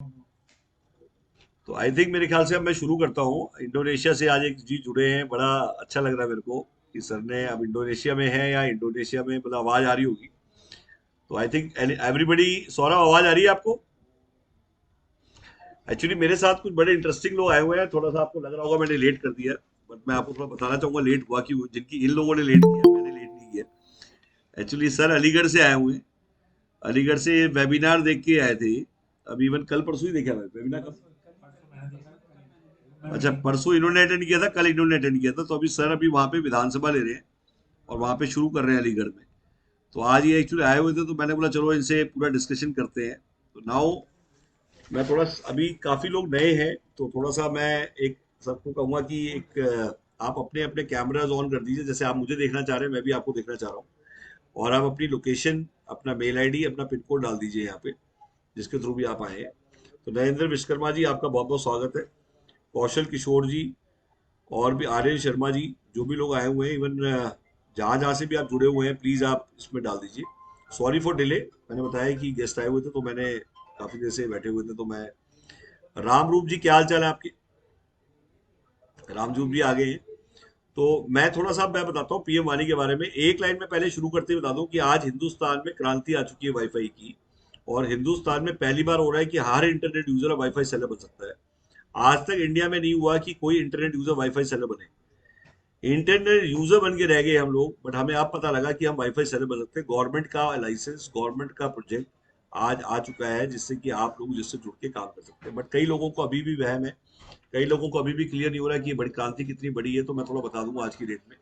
तो I think मेरे ख्याल से अब मैं शुरू करता हूँ। इंडोनेशिया से आज एक जी जुड़े हैं, बड़ा अच्छा लग रहा है मेरे को कि सर ने अब इंडोनेशिया में है या इंडोनेशिया में, मतलब आवाज आ रही होगी। तो आई थिंक एवरीबडी। सौरभ, आवाज आ रही है आपको? एक्चुअली मेरे साथ कुछ बड़े इंटरेस्टिंग लोग आए हुए हैं, थोड़ा सा आपको लग रहा होगा मैंने लेट कर दिया, बट मैं आपको थोड़ा बताना चाहूंगा लेट हुआ क्यों। जिनकी इन लोगों ने लेट किया, मैंने लेट नहीं किया। एक्चुअली सर अलीगढ़ से आए हुए हैं। अलीगढ़ से वेबिनार देख के आए थे। अब इवन कल परसों ही देखा मैं वेबिनार कब। अच्छा, परसों इन्होंने अटेंड किया था, कल इन्होंने अटेंड किया था। तो अभी सर अभी वहां पे विधानसभा ले रहे हैं और वहां पे शुरू कर रहे हैं अलीगढ़ में। तो आज ये एक्चुअली आए हुए थे, तो मैंने बोला चलो इनसे पूरा डिस्कशन करते हैं। तो नाउ मैं थोड़ा अभी काफी लोग नए हैं, तो थोड़ा सा मैं एक सबको कहूंगा कि एक आप अपने अपने कैमराज ऑन कर दीजिए, जैसे आप मुझे देखना चाह रहे हैं मैं भी आपको देखना चाह रहा हूँ। और आप अपनी लोकेशन, अपना मेल आईडी, अपना पिन कोड डाल दीजिए यहाँ पे, जिसके थ्रू भी आप आए हैं। तो नरेंद्र विश्वकर्मा जी, आपका बहुत बहुत स्वागत है। कौशल किशोर जी, और भी आर्यन शर्मा जी, जो भी लोग आए हुए हैं, इवन जहाँ जहाँ से भी आप जुड़े हुए हैं, प्लीज आप इसमें डाल दीजिए। सॉरी फॉर डिले, मैंने बताया कि गेस्ट आए हुए थे, तो मैंने काफी देर से बैठे हुए थे, तो मैं। राम रूप जी, क्या हाल चाल है आपके? रामजूत भी आ गए हैं। तो मैं थोड़ा सा मैं बताता हूँ पीएम वाणी के बारे में, एक लाइन में पहले शुरू करते हुए बता दूं कि आज हिंदुस्तान में क्रांति आ चुकी है वाईफाई की। और हिंदुस्तान में पहली बार हो रहा है कि हर इंटरनेट यूजर अब वाईफाई सेलर बन सकता है। आज तक इंडिया में नहीं हुआ कि कोई इंटरनेट यूजर वाईफाई सेलर बने। इंटरनेट यूजर बन के रह गए हम लोग, बट हमें अब पता लगा कि हम वाईफाई सेलर बन सकते हैं। गवर्नमेंट का लाइसेंस, गवर्नमेंट का प्रोजेक्ट आज आ चुका है, जिससे कि आप लोग जिससे जुड़ के काम कर सकते हैं। बट कई लोगों को अभी भी वहम है, कई लोगों को अभी भी क्लियर नहीं हो रहा है कि ये बड़ी क्रांति कितनी बड़ी है। तो मैं थोड़ा बता दूंगा आज की डेट में।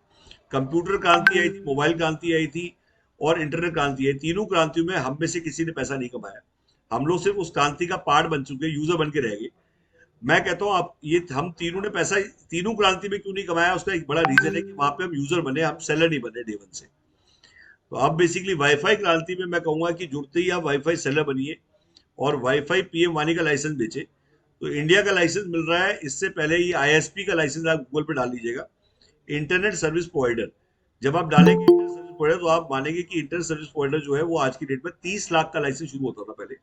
कंप्यूटर क्रांति आई थी, मोबाइल क्रांति आई थी, और इंटरनेट क्रांति आई। तीनों क्रांतियों में हम में से किसी ने पैसा नहीं कमाया। हम लोग सिर्फ उस क्रांति का पार्ट बन चुके, यूजर बन के रह गए। मैं कहता हूँ आप, ये हम तीनों ने पैसा तीनों क्रांति में क्यों नहीं कमाया, उसका एक बड़ा रीजन है कि वहां पे हम यूजर बने, हम सेलर नहीं बने डे वन से। तो अब बेसिकली वाईफाई क्रांति में मैं कहूंगा कि जुड़ते ही आप वाईफाई सेलर बनिए और वाईफाई पीएम वाणी का लाइसेंस बेचे। तो इंडिया का लाइसेंस मिल रहा है, इससे पहले ही आईएसपी का लाइसेंस आप गूगल पे डाल लीजिएगा, इंटरनेट सर्विस प्रोवाइडर। जब आप डालेंगे इंटरनेट सर्विस प्रोवाइडर, तो आप मानेंगे कि इंटरनेट सर्विस प्रोवाइडर जो है वो आज की डेट में 30 लाख का लाइसेंस शुरू होता था पहले,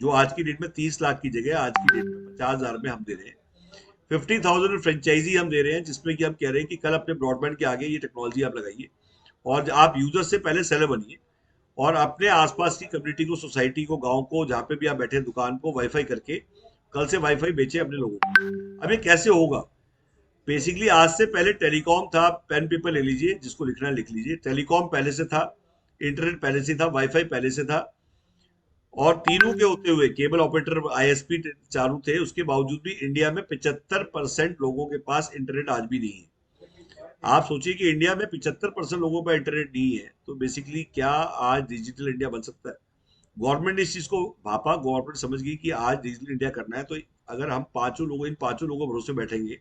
जो आज की डेट में 30 लाख की जगह आज की डेट में 50,000 में हम दे रहे हैं। 50,000 फ्रेंचाइजी हम दे रहे हैं, जिसमें कि हम कह रहे हैं कि कल अपने ब्रॉडबैंड के आगे ये टेक्नोलॉजी आप लगाइए और आप यूजर से पहले सेलर बनिए, और अपने आसपास की कम्युनिटी को, सोसाइटी को, गांव को, जहां पे भी आप बैठे दुकान को वाईफाई करके कल से वाईफाई बेचे अपने लोगों को। अब ये कैसे होगा? बेसिकली आज से पहले टेलीकॉम था, पेन पेपर ले लीजिए, जिसको लिखना है लिख लीजिए। टेलीकॉम पहले से था, इंटरनेट पहले से था, वाईफाई पहले से था, और तीनों के होते हुए केबल ऑपरेटर, आईएसपी चालू थे, उसके बावजूद भी इंडिया में 75% लोगों के पास इंटरनेट आज भी नहीं है। आप सोचिए कि इंडिया में 75% लोगों पर इंटरनेट नहीं है, तो बेसिकली क्या आज डिजिटल इंडिया बन सकता है? गवर्नमेंट ने इस चीज को भापा, गवर्नमेंट समझ गई कि आज डिजिटल इंडिया करना है। तो अगर हम इन पांचों लोगों भरोसे बैठेंगे,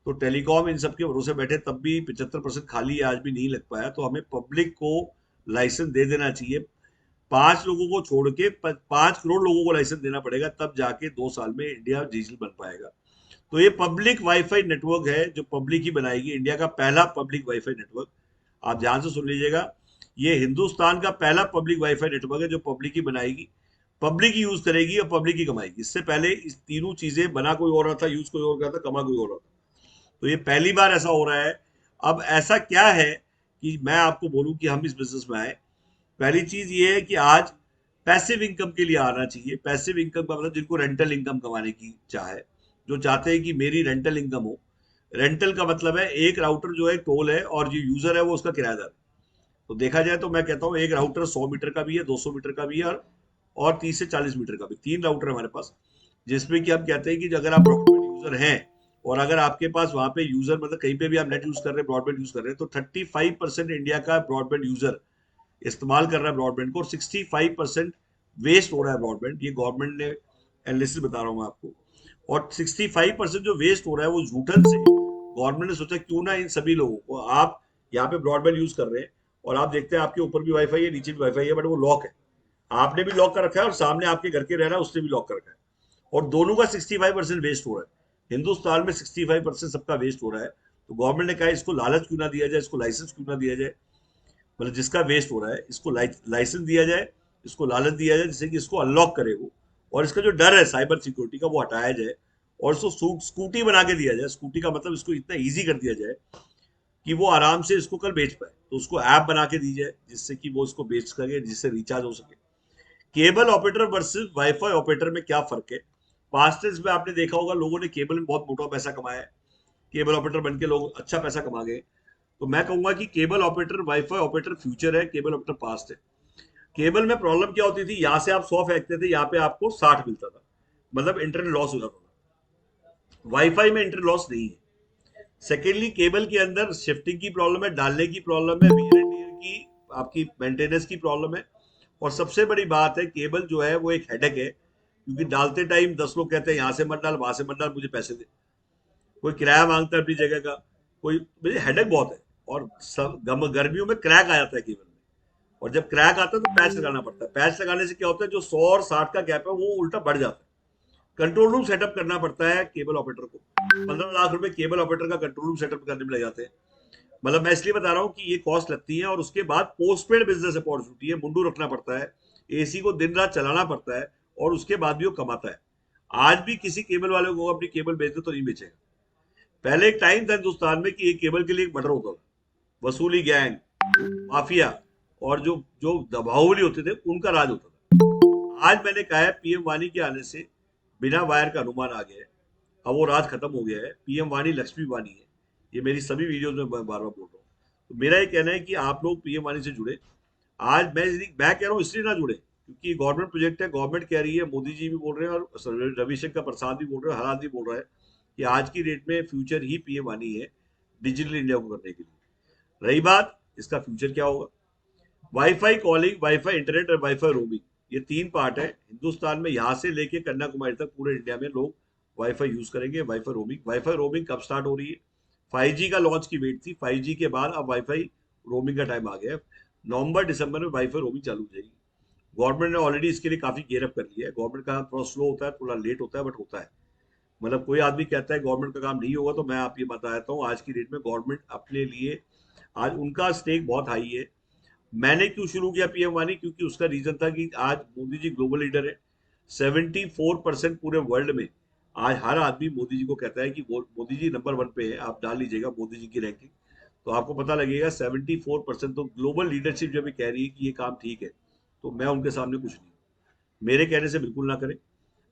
तो टेलीकॉम इन सबके भरोसे बैठे तब भी 75% खाली आज भी नहीं लग पाया। तो हमें पब्लिक को लाइसेंस दे देना चाहिए। 5 लोगों को छोड़ के 5 करोड़ लोगों को लाइसेंस देना पड़ेगा, तब जाके 2 साल में इंडिया डिजिटल बन पाएगा। तो ये पब्लिक वाईफाई नेटवर्क है, जो पब्लिक ही बनाएगी, इंडिया का पहला पब्लिक वाईफाई नेटवर्क। आप ध्यान से सुन लीजिएगा, ये हिंदुस्तान का पहला पब्लिक वाईफाई नेटवर्क है जो पब्लिक ही बनाएगी, पब्लिक ही यूज करेगी और पब्लिक ही कमाएगी। इससे पहले इस तीनों चीजें बना कोई और रहा था, यूज कोई और रहा था, कमा कोई और रहा था। तो ये पहली बार ऐसा हो रहा है। अब ऐसा क्या है कि मैं आपको बोलूं कि हम इस बिजनेस में आए? पहली चीज ये है कि आज पैसिव इनकम के लिए आना चाहिए। पैसिव इनकम का मतलब जिनको रेंटल इनकम कमाने की चाह है, जो चाहते हैं कि मेरी रेंटल इनकम हो। रेंटल का मतलब है एक राउटर जो है टोल है, और जो यूजर है वो उसका किराएदार। तो देखा जाए तो मैं कहता हूँ एक राउटर 100 मीटर का भी है, 200 मीटर का भी है, और 30 से 40 मीटर का भी। 3 राउटर है हमारे पास, जिसमें कि हम कहते हैं कि अगर आप ब्रॉडबैंड यूजर हैं, और अगर आपके पास वहां पे यूजर, मतलब कहीं पे भी आप नेट यूज कर रहे हैं, ब्रॉडबैंड यूज कर रहे हैं, तो 35% इंडिया का ब्रॉडबैंड यूजर इस्तेमाल कर रहा है ब्रॉडबैंड को, और 65% वेस्ट हो रहा है ब्रॉडबैंड। ये गवर्नमेंट ने एनालिसिस बता रहा हूँ मैं आपको। और 65% जो वेस्ट हो रहा है वो जूठन से, गवर्नमेंट ने सोचा क्यों ना इन सभी लोगों को, आप यहाँ पे ब्रॉडबैंड यूज कर रहे हैं, और आप देखते हैं आपके ऊपर भी वाईफाई है, नीचे भी वाईफाई है, बट वो लॉक है। आपने भी लॉक कर रखा है, और सामने आपके घर के रह रहा है उसने भी लॉक कर रखा है, और दोनों का 65% वेस्ट हो रहा है। हिंदुस्तान में 65% सबका वेस्ट हो रहा है। तो गवर्नमेंट ने कहा इसको लालच क्यों ना दिया जाए, इसको लाइसेंस क्यों ना दिया जाए, मतलब जिसका वेस्ट हो रहा है इसको लाइसेंस दिया जाए, इसको लालच दिया जाए, जिससे कि इसको अनलॉक करे वो, और इसका जो डर है साइबर सिक्योरिटी का वो हटाया जाए, और इसको स्कूटी बना के दिया जाए। स्कूटी का मतलब इसको इतना ईजी कर दिया जाए कि वो आराम से इसको कल बेच पाए। तो उसको ऐप बना के दी जाए जिससे कि वो इसको बेच सके, जिससे रिचार्ज हो सके। Cable operator versus wifi operator में क्या फर्क है? पास्ट टेंस में आपने देखा होगा लोगों ने केबल में बहुत मोटा पैसा कमाया है, केबल ऑपरेटर बन के लोग अच्छा पैसा कमा गए। तो मैं कहूंगा कि cable operator wifi operator future है, केबल ऑपरेटर पास्ट है। केबल में प्रॉब्लम क्या होती थी, यहाँ से आप 100 फेंकते थे, यहाँ पे आपको 60 मिलता था, मतलब इंटरनेट लॉस हो जाता था। वाईफाई में इंटरनेट लॉस नहीं है। सेकेंडली, केबल के अंदर शिफ्टिंग की प्रॉब्लम है, डालने की प्रॉब्लम है, वियर एंड टियर की, आपकी मेंटेनेंस की प्रॉब्लम है। और सबसे बड़ी बात है, केबल जो है वो एक हेडेक है, क्योंकि डालते टाइम 10 लोग कहते हैं यहाँ से मत डाल, वहां से मत डाल, मुझे पैसे दे। कोई किराया मांगता है अपनी जगह का, कोई, मुझे हेडेक बहुत है। और सब गर्मियों में क्रैक आ जाता है केबल में, और जब क्रैक आता है तो पैच लगाना पड़ता है। पैच लगाने से क्या होता है, जो 100 और 60 का गैप है वो उल्टा बढ़ जाता है। कंट्रोल रूम सेटअप करना पड़ता है केबल ऑपरेटर को, 15 लाख रुपए केबल ऑपरेटर का कंट्रोल रूम सेटअप करने में लग जाते हैं। मतलब मैं इसलिए बता रहा हूँ कि ये कॉस्ट लगती है। और उसके बाद पोस्टपेड बिजनेस अपॉर्चुनिटी है, मुंडू रखना पड़ता है, एसी को दिन रात चलाना पड़ता है, और उसके बाद भी वो कमाता है। आज भी किसी केबल वाले को अपनी केबल बेच दो तो नहीं बेचेगा। पहले एक टाइम था हिंदुस्तान में कि एक केबल के लिए एक मर्डर होता था, वसूली गैंग, माफिया, और जो जो दबावली होते थे उनका राज होता था। आज मैंने कहा है, पीएम वाणी के आने से बिना वायर का अनुमान आ गया है। अब वो राज खत्म हो गया है, पीएम वाणी लक्ष्मी वाणी है। ये मेरी सभी वीडियोस में बार बार बोल रहा हूँ। तो मेरा ये कहना है कि आप लोग पीएम वाणी से जुड़े। आज मैं कह रहा हूँ इसलिए ना जुड़े क्योंकि गवर्नमेंट प्रोजेक्ट है, गवर्नमेंट कह रही है, मोदी जी भी बोल रहे हैं और रविशंकर प्रसाद भी बोल रहे हैं, हर आदमी बोल रहा है कि आज की डेट में फ्यूचर ही पीएम वाणी है, डिजिटल इंडिया को करने के लिए। रही बात इसका फ्यूचर क्या होगा, वाईफाई कॉलिंग, वाईफाई इंटरनेट और वाईफाई रोमिंग, ये 3 पार्ट है हिंदुस्तान में। यहाँ से लेके कन्याकुमारी तक पूरे इंडिया में लोग वाईफाई यूज करेंगे। वाईफाई रोमिंग कब स्टार्ट हो रही है? 5G का लॉन्च की वेट थी, 5G के बाद अब वाईफाई रोमिंग का टाइम आ गया है। नवंबर दिसंबर में वाईफाई रोमिंग चालू हो जाएगी। गवर्नमेंट ने ऑलरेडी इसके लिए काफी गेयर अप कर लिया है। गवर्नमेंट का थोड़ा स्लो होता है, थोड़ा लेट होता है, बट होता है। मतलब कोई आदमी कहता है गवर्नमेंट का काम नहीं होगा, तो मैं आप ये बता देता हूँ, आज की डेट में गवर्नमेंट अपने लिए, आज उनका स्टेक बहुत हाई है। मैंने क्यों शुरू किया पीएम वाणी? क्योंकि उसका रीजन था कि आज मोदी जी ग्लोबल लीडर है। 74% पूरे वर्ल्ड में आज हर आदमी मोदी जी को कहता है कि मोदी जी नंबर 1 पे है। आप डाल लीजिएगा मोदी जी की रैंकिंग, तो आपको पता लगेगा 74%। तो ग्लोबल लीडरशिप जब भी कह रही है कि ये काम ठीक है, तो मैं उनके सामने कुछ नहीं, मेरे कहने से बिल्कुल ना करें।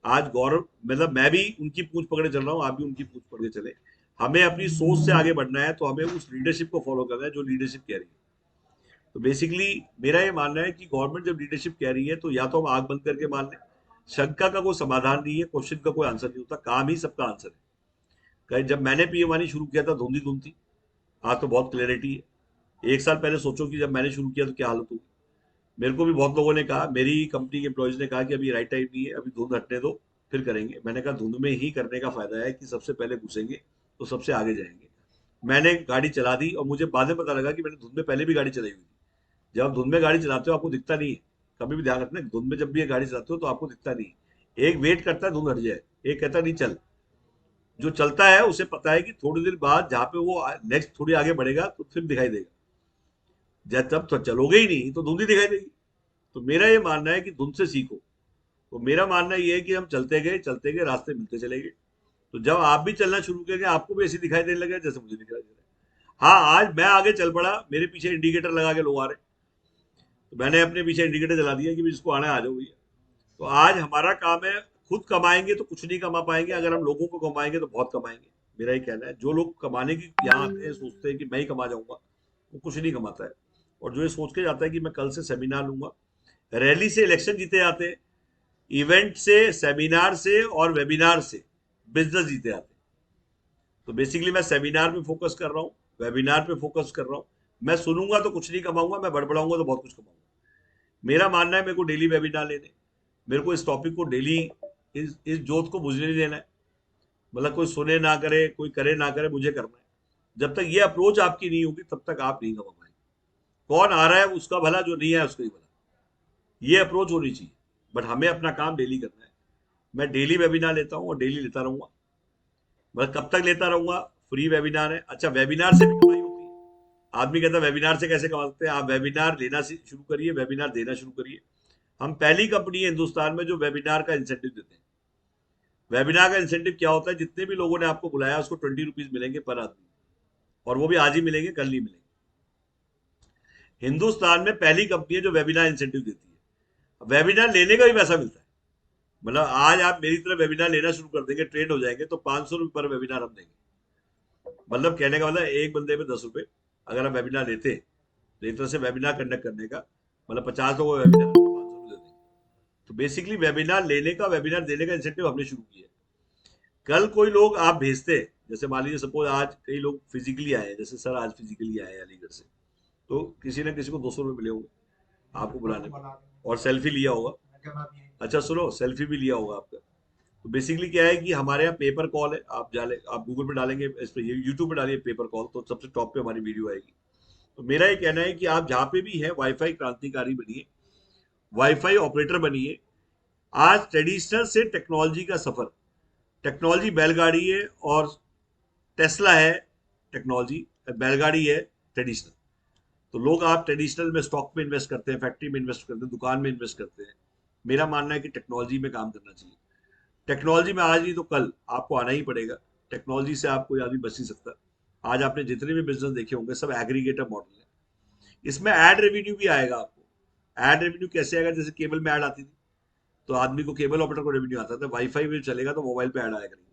आज गौरव, मतलब मैं भी उनकी पूंछ पकड़े चल रहा हूँ, आप भी उनकी पूंछ पकड़े चले। हमें अपनी सोच से आगे बढ़ना है, तो हमें उस लीडरशिप को फॉलो करना है जो लीडरशिप कह रही है। तो बेसिकली मेरा ये मानना है कि गवर्नमेंट जब लीडरशिप कह रही है तो या तो हम आंख बंद करके मान लें। शंका का कोई समाधान नहीं है, क्वेश्चन का कोई आंसर नहीं होता, काम ही सबका आंसर है। कहीं जब मैंने पीएम वाणी शुरू किया था धुंधी धुंध थी, आज तो बहुत क्लैरिटी है। 1 साल पहले सोचो कि जब मैंने शुरू किया तो क्या हालत होगी। मेरे को भी बहुत लोगों ने कहा, मेरी कंपनी के एम्प्लॉयज ने कहा कि अभी राइट टाइम नहीं है, अभी धुंध हटने दो फिर करेंगे। मैंने कहा धुंध में ही करने का फायदा है कि सबसे पहले घुसेंगे तो सबसे आगे जाएंगे। मैंने गाड़ी चला दी और मुझे बाद में पता लगा कि मैंने धुंध में पहले भी गाड़ी चलाई हुई थी। जब आप धुंध में गाड़ी चलाते हो आपको दिखता नहीं है, कभी भी ध्यान रखना, धुंध में जब भी ये गाड़ी चलाते हो तो आपको दिखता नहीं है। एक वेट करता है धुंध हट जाए, एक कहता नहीं चल। जो चलता है उसे पता है कि थोड़ी देर बाद जहाँ पे वो नेक्स्ट थोड़ी आगे बढ़ेगा तो फिर दिखाई देगा, जब तब तो चलोगे ही नहीं तो धुंध ही दिखाई देगी। तो मेरा ये मानना है कि धुंध से सीखो। तो मेरा मानना ये है कि हम चलते गए रास्ते मिलते चले गए। तो जब आप भी चलना शुरू करेंगे आपको भी ऐसे दिखाई देने लगे जैसे मुझे दिखाई दे रहा है। हाँ, आज मैं आगे चल पड़ा, मेरे पीछे इंडिकेटर लगा के लोग आ रहे, तो मैंने अपने पीछे इंडिकेटर जला दिया कि जिसको आना है आ जाओ भैया। तो आज हमारा काम है, खुद कमाएंगे तो कुछ नहीं कमा पाएंगे, अगर हम लोगों को कमाएंगे तो बहुत कमाएंगे। मेरा ये कहना है, जो लोग कमाने की यहाँ आते हैं सोचते हैं कि मैं ही कमा जाऊंगा, वो कुछ नहीं कमाता है। और जो ये सोच के जाता है कि मैं कल से सेमिनार लूंगा, रैली से इलेक्शन जीते जाते हैं, इवेंट से, सेमिनार से और वेबिनार से बिजनेस जीते जाते हैं। तो बेसिकली मैं सेमिनार पे फोकस कर रहा हूँ, वेबिनार पे फोकस कर रहा हूँ। मैं सुनूंगा तो कुछ नहीं कमाऊंगा, मैं बड़बड़ाऊंगा तो बहुत कुछ कमाऊंगा। मेरा मानना है मेरे को डेली वेबिनार लेने, मेरे को इस टॉपिक को डेली, इस जोत को बुझने नहीं देना है। मतलब कोई सुने ना करे, कोई करे ना करे, मुझे करना है। जब तक ये अप्रोच आपकी नहीं होगी तब तक आप नहीं कमा पाएंगे। कौन आ रहा है उसका भला, जो नहीं है उसका ही भला, ये अप्रोच होनी चाहिए। बट हमें अपना काम डेली करना है। मैं डेली वेबिनार लेता हूँ और डेली लेता रहूंगा। मैं कब तक लेता रहूंगा? फ्री वेबिनार है। अच्छा, वेबिनार से भी कमाई होती है। आदमी कहता है वेबिनार से कैसे कमा सकते हैं? आप वेबिनार लेना शुरू करिए, वेबिनार देना शुरू करिए। हम पहली कंपनी है हिंदुस्तान में जो वेबिनार का इंसेंटिव देते हैं। वेबिनार का इंसेंटिव क्या होता है? जितने भी लोगों ने आपको बुलाया उसको 20 रुपीज मिलेंगे पर आदमी, और वो भी आज ही मिलेंगे, कल नहीं मिलेंगे। हिंदुस्तान में पहली कंपनी है जो वेबिनार इंसेंटिव देती है। वेबिनार लेने का भी पैसा मिलता है। मतलब आज आप मेरी तरह वेबिनार लेना शुरू कर देंगे, ट्रेंड हो जाएंगे, तो 500 रुपये पर वेबिनार हम देंगे। मतलब कहने का मतलब एक बंदे पे 10 रुपए अगर हम वेबिनार लेते, तो एक तरह से वेबिनार कंडक्ट करने का मतलब 50 लोगों को वेबिनार 500 रुपये दे देंगे। तो बेसिकली वेबिनार लेने का, वेबिनार देने का इंसेंटिव हमने शुरू किया है। कल कोई लोग आप भेजते, जैसे मान लीजिए सपोज आज कई लोग फिजिकली आए, जैसे सर आज फिजिकली आए अलीगढ़ से, तो किसी न किसी को 200 रुपये मिले होंगे आपको बुलाने में, और सेल्फी लिया होगा। अच्छा सुनो, सेल्फी भी लिया होगा आपका। तो बेसिकली क्या है कि हमारे यहाँ पेपर कॉल है, आप डाले, आप गूगल पे डालेंगे, इस पे यूट्यूब पे डालिए पेपर कॉल, तो सबसे टॉप पे हमारी वीडियो आएगी। तो मेरा ये कहना है कि आप जहाँ पे भी है वाईफाई क्रांतिकारी बनिए, वाईफाई ऑपरेटर बनिए। आज ट्रेडिशनल से टेक्नोलॉजी का सफर, टेक्नोलॉजी बैलगाड़ी है और टेस्ला है टेक्नोलॉजी, बैलगाड़ी है ट्रेडिशनल। तो लोग आप ट्रेडिशनल में स्टॉक में इन्वेस्ट करते हैं, फैक्ट्री में इन्वेस्ट करते हैं, दुकान में इन्वेस्ट करते हैं। मेरा मानना है कि टेक्नोलॉजी में काम करना चाहिए। टेक्नोलॉजी में आज नहीं तो कल आपको आना ही पड़ेगा। टेक्नोलॉजी से आप कोई आदमी बच नहीं सकता। आज आपने जितने भी बिजनेस देखे होंगे सब एग्रीगेटर मॉडल है। इसमें एड रेवेन्यू भी आएगा आपको। एड रेवेन्यू कैसे आएगा? जैसे केबल में ऐड आती थी, तो आदमी को, केबल ऑपरेटर को रेवेन्यू आता था, वाईफाई में चलेगा तो मोबाइल पे ऐड आया करेंगे।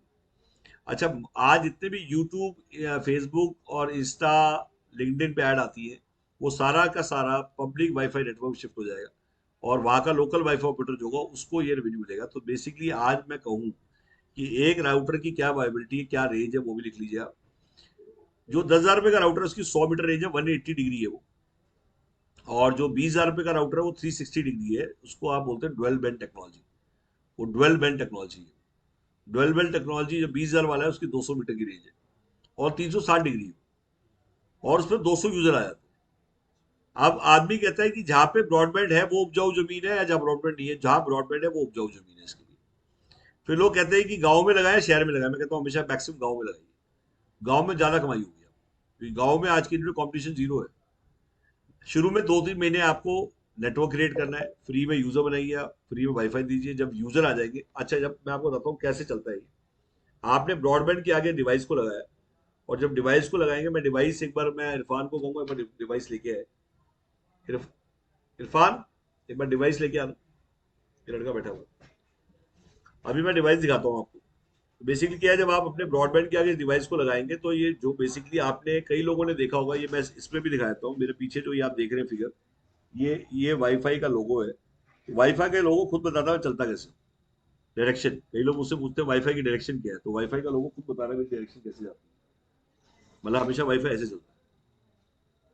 अच्छा, आज जितने भी यूट्यूब, फेसबुक और इंस्टा, लिंक्डइन पे ऐड आती है, वो सारा का सारा पब्लिक वाईफाई नेटवर्क शिफ्ट हो जाएगा, और वहां का लोकल वाईफाई ऑपरेटर जो होगा उसको ये रेवेन्यू मिलेगा। तो बेसिकली आज मैं कहूँ कि एक राउटर की क्या वायबिलिटी है, क्या रेंज है, वो भी लिख लीजिए आप। जो 10,000 रुपए का राउटर है उसकी 100 मीटर रेंज है, 180 डिग्री है वो। और जो 20,000 रुपए का राउटर है वो 360 डिग्री है, उसको आप बोलते हैं डुअल बैंड टेक्नोलॉजी। वो डुअल बैंड टेक्नोलॉजी है। डुअल बैंड टेक्नोलॉजी जो 20,000 वाला है उसकी 200 मीटर की रेंज है, और 360 डिग्री है, और उस पर 200 यूजर आ जाते हैं। अब आदमी कहता है कि जहां पे ब्रॉडबैंड है वो उपजाऊ जमीन है, या जहां ब्रॉडबैंड नहीं है, जहां ब्रॉडबैंड है वो उपजाऊ जमीन है इसके लिए। फिर लोग कहते हैं कि गांव में लगाया, शहर में लगाया। मैं कहता हूँ हमेशा मैक्सिमम गांव में लगाइए। गांव में ज्यादा कमाई होगी। क्योंकि गांव में आज की डेट में कॉम्पिटिशन जीरो है। शुरू में 2-3 महीने आपको नेटवर्क क्रिएट करना है, फ्री में यूजर बनाइए, आप फ्री में वाईफाई दीजिए। जब यूजर आ जाएंगे, अच्छा जब मैं आपको बताता हूँ कैसे चलता है ये। आपने ब्रॉडबैंड के आगे डिवाइस को लगाया, और जब डिवाइस को लगाएंगे, मैं डिवाइस एक बार मैं इरफान को कहूंगा एक बार डिवाइस लेके आए। इरफान, एक बार डिवाइस लेके आना। ये लड़का बैठा हुआ, अभी मैं डिवाइस दिखाता हूँ आपको। बेसिकली क्या है, जब आप अपने ब्रॉडबैंड के आगे डिवाइस को लगाएंगे, तो ये जो बेसिकली आपने कई लोगों ने देखा होगा, ये मैं इसमें भी दिखाता हूँ, मेरे पीछे जो ये आप देख रहे हैं फिगर, ये वाईफाई का लोगो है। वाईफाई का लोगो खुद बताता है चलता कैसे, डायरेक्शन। कई लोग मुझसे पूछते हैं वाईफाई की डायरेक्शन क्या है, तो वाईफाई का लोगो खुद बता रहा है डायरेक्शन कैसे जाती है। मतलब हमेशा वाईफाई ऐसे चलता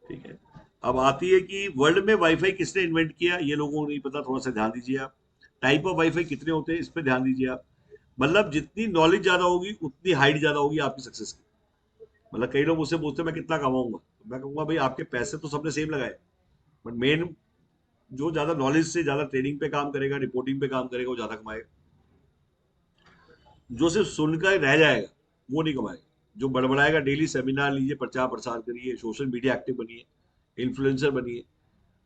है। ठीक है। अब आती है कि वर्ल्ड में वाईफाई किसने इन्वेंट किया, ये लोगों को नहीं पता, थोड़ा सा ध्यान दीजिए आप। टाइप ऑफ वाईफाई कितने होते हैं, इस पर ध्यान दीजिए आप। मतलब जितनी नॉलेज ज्यादा होगी उतनी हाइट ज्यादा होगी आपकी सक्सेस की। मतलब कई लोग मुझसे पूछते हैं मैं कितना कमाऊंगा, तो मैं कहूंगा भाई आपके पैसे तो सबने सेम लगाए, बट मेन जो ज्यादा नॉलेज से ज्यादा ट्रेनिंग पे काम करेगा, रिपोर्टिंग पे काम करेगा, वो ज्यादा कमाएगा। जो सिर्फ सुनकर रह जाएगा वो नहीं कमाएगा। जो बड़बड़ाएगा, डेली सेमिनार लीजिए, प्रचार प्रसार करिए, सोशल मीडिया एक्टिव बनिए, इन्फ्लुएंसर बनिए।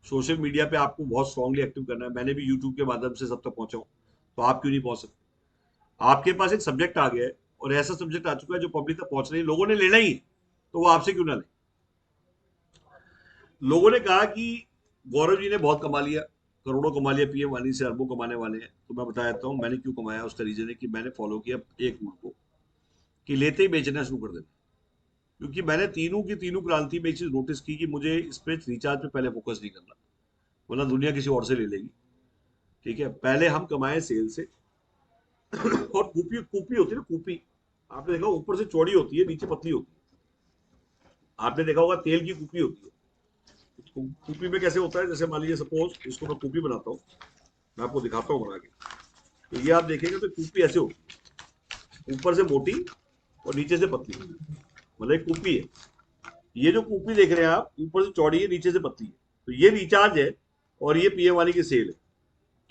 सोशल मीडिया पे आपको बहुत स्ट्रांगली एक्टिव करना है। मैंने भी यूट्यूब के माध्यम से सब तक पहुंचा हूं, तो आप क्यों नहीं पहुंच सकते? आपके पास एक सब्जेक्ट आ गया है, और ऐसा सब्जेक्ट आ चुका है जो पब्लिक तक पहुंच रही है, लोगों ने लेना ही है, तो वो आपसे क्यों ना ले। लोगों ने कहा कि गौरव जी ने बहुत कमा लिया, करोड़ों कमा लिया, पीएम वानी से अरबों कमाने वाले हैं। तो मैं बता देता हूँ मैंने क्यों कमाया। उसका रीजन है कि मैंने फॉलो किया एक रूल को, कि लेते ही बेचना शुरू कर देना। क्योंकि मैंने तीनों की तीनों क्रांति में एक चीज नोटिस की कि मुझे इस पे रिचार्ज पे पहले फोकस नहीं करना, वरना दुनिया किसी और से ले लेगी। ठीक है, पहले हम कमाए सेल से। और कूपी कूपी होती है ना, कूपी आपने देखा ऊपर से चौड़ी होती है, नीचे पतली होती है। आपने देखा होगा तेल की कूपी होती है। कूपी में कैसे होता है, जैसे मान लीजिए सपोज इसको मैं कूपी बनाता हूँ, मैं आपको दिखाता हूँ बना के। तो ये आप देखेंगे तो कूपी ऐसे होती है, ऊपर से मोटी और नीचे से पतली, मतलब एक कूपी है। ये जो कूपी देख रहे हैं आप, ऊपर से चौड़ी है, नीचे से पतली है, तो ये रिचार्ज है, और ये पीएम वाली की सेल है।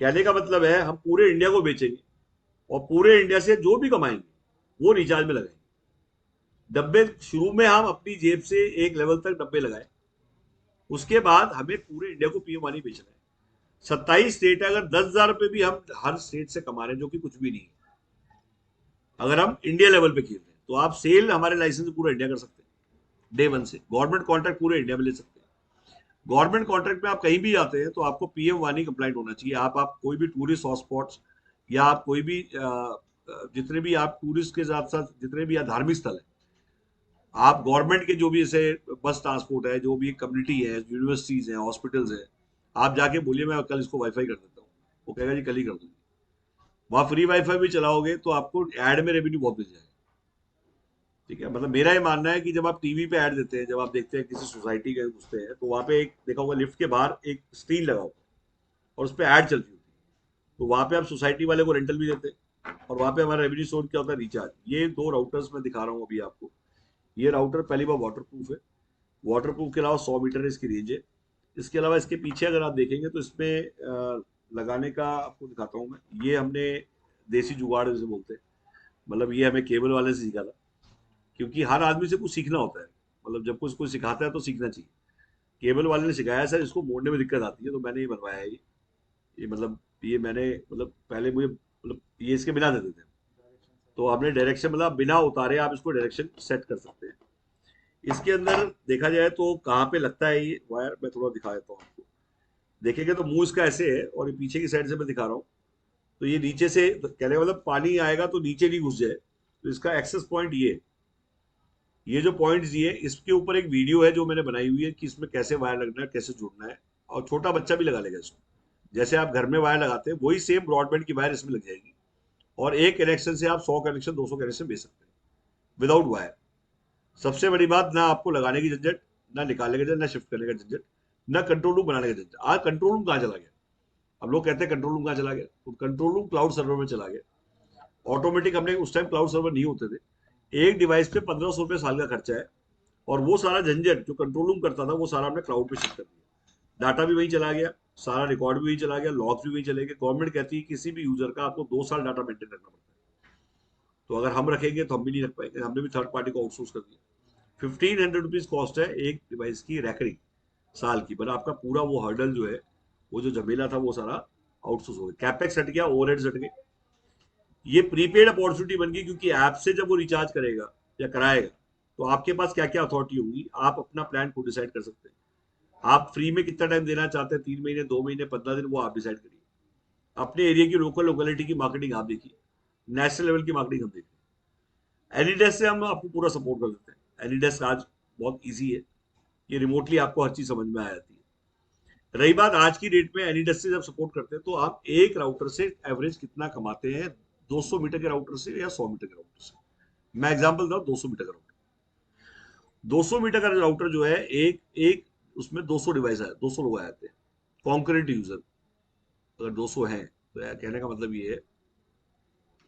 कहने का मतलब है हम पूरे इंडिया को बेचेंगे, और पूरे इंडिया से जो भी कमाएंगे वो रिचार्ज में लगाएंगे। डब्बे शुरू में हम अपनी जेब से एक लेवल तक डब्बे लगाए, उसके बाद हमें पूरे इंडिया को पीएम वानी बेचना है। 27 स्टेट है, अगर 10,000 रुपए भी हम हर स्टेट से कमा रहे हैं, जो कि कुछ भी नहीं है, अगर हम इंडिया लेवल पे खेल रहे हैं, तो आप सेल हमारे लाइसेंस से पूरा इंडिया कर सकते हैं डे वन से। गवर्नमेंट कॉन्ट्रैक्ट पूरे इंडिया में ले सकते हैं। गवर्नमेंट कॉन्ट्रैक्ट में आप कहीं भी आते हैं तो आपको पीएम वानी कंप्लाइंट होना चाहिए। आप कोई भी टूरिस्ट हॉटस्पॉट्स या आप कोई भी जितने भी आप टूरिस्ट के साथ साथ जितने भी धार्मिक स्थल है, आप गवर्नमेंट के जो भी ऐसे बस ट्रांसपोर्ट है, जो भी कम्युनिटी है, यूनिवर्सिटीज हैं, हॉस्पिटल्स हैं, आप जाके बोलिए मैं कल इसको वाईफाई कर देता हूँ, वो कहेगा जी कल ही कर दूंगी। वहाँ फ्री वाईफाई भी चलाओगे तो आपको एड में रेवेन्यू बहुत मिल जाएगा। ठीक है, मतलब मेरा ये मानना है कि जब आप टीवी पे ऐड देते हैं, जब आप देखते हैं किसी सोसाइटी के घुसते हैं, तो वहाँ पे एक देखा होगा लिफ्ट के बाहर एक स्क्रीन लगा होगा और उस पर ऐड चलती होती है। तो वहाँ पे आप सोसाइटी वाले को रेंटल भी देते हैं और वहाँ पे हमारा रेवेन्यू सोर्स क्या होता है, रिचार्ज। ये दो राउटर्स मैं दिखा रहा हूँ अभी आपको। ये राउटर पहली बार वाटर प्रूफ है। वाटर प्रूफ के अलावा 100 मीटर इसकी रेंज है। इसके अलावा इसके पीछे अगर आप देखेंगे तो इसमें लगाने का आपको दिखाता हूँ मैं। ये हमने देसी जुगाड़ जिसे बोलते हैं, मतलब ये हमें केबल वाले से सीखा था, क्योंकि हर आदमी से कुछ सीखना होता है। मतलब जब कुछ कुछ सिखाता है तो सीखना चाहिए। केबल वाले ने सिखाया सर इसको मोड़ने में दिक्कत आती है, तो मैंने ये बनवाया है। ये मतलब ये मैंने मतलब पहले मुझे मतलब ये इसके बिना देते थे, तो आपने डायरेक्शन मतलब बिना उतारे आप इसको डायरेक्शन सेट कर सकते हैं। इसके अंदर देखा जाए तो कहाँ पे लगता है ये वायर, मैं थोड़ा दिखा देता हूँ आपको। देखेंगे तो मुंह इसका ऐसे है और ये पीछे की साइड से मैं दिखा रहा हूँ। तो ये नीचे से तो कहने का मतलब पानी आएगा तो नीचे नहीं घुस जाए, तो इसका एक्सेस पॉइंट ये है। ये जो पॉइंट्स दिए इसके ऊपर एक वीडियो है जो मैंने बनाई हुई है कि इसमें कैसे वायर लगना है, कैसे जुड़ना है, और छोटा बच्चा भी लगा लेगा इसको। जैसे आप घर में वायर लगाते हैं वही सेम ब्रॉडबैंड की वायर इसमें लग जाएगी, और एक कनेक्शन से आप 100 कनेक्शन 200 कनेक्शन भेज सकते हैं विदाउट वायर। सबसे बड़ी बात, ना आपको लगाने की झंझट, ना निकालने का झंझट, ना शिफ्ट करने का झंझट, ना कंट्रोल रूम बनाने का झंझट। आज कंट्रोल रूम कहाँ चला गया? अब लोग कहते हैं कंट्रोल रूम कहाँ चला गया, तो कंट्रोल रूम क्लाउड सर्वर में चला गया। ऑटोमेटिक, हमने उस टाइम क्लाउड सर्वर नहीं होते थे। एक डिवाइस पे 1500 रुपये साल का खर्चा है, और वो सारा झंझट जो कंट्रोल रूम करता था वो सारा हमने क्लाउड पे शिफ्ट कर दिया। डाटा भी वहीं चला गया, सारा रिकॉर्ड भी वहीं चला गया, लॉग्स भी वहीं चले गए। गवर्नमेंट कहती है किसी भी यूजर का आपको 2 साल डाटा मेंटेन रखना पड़ता है, तो अगर हम रखेंगे तो हम भी नहीं रख पाएंगे। हमने भी थर्ड पार्टी को आउटसोर्स कर दिया। 1500 रुपीज कॉस्ट है एक डिवाइस की रैकरिंग साल की, पर आपका पूरा वो हर्डल जो है, वो जो झमेला था वो सारा आउटसोर्स हो गया। कैपेक्स हट गया, ओवरहेड्स हट गए। ये प्रीपेड अपॉर्चुनिटी बन गई, क्योंकि ऐप से जब वो रिचार्ज करेगा या कराएगा तो आपके पास क्या क्या अथॉरिटी होगी, आप अपना प्लान खुद डिसाइड कर सकते हैं। आप फ्री में कितना टाइम देना चाहते हैं, 3 महीने, 2 महीने, 15 दिन, वो आप डिसाइड करिए। अपने एरिया की लोकल लोकेलिटी की मार्केटिंग आप देखिए, नेशनल लेवल की मार्केटिंग हम देखिए। एनीडेस्क से हम आपको पूरा सपोर्ट कर देते हैं। एनीडेस्क आज बहुत ईजी है, ये रिमोटली आपको हर चीज समझ में आ जाती है। रही बात आज की डेट में, एनीडेस्क से जब सपोर्ट करते हैं तो आप एक राउटर से एवरेज कितना कमाते हैं, 200 मीटर के राउटर से या 100 मीटर के राउटर से। मैं एग्जांपल दूं, 200 मीटर का राउटर, 200 मीटर का राउटर जो है, एक एक उसमें 200 डिवाइस आए, 200 लोग आ जाते हैं कॉन्करेंट यूजर। अगर 200 हैं तो कहने का मतलब ये है,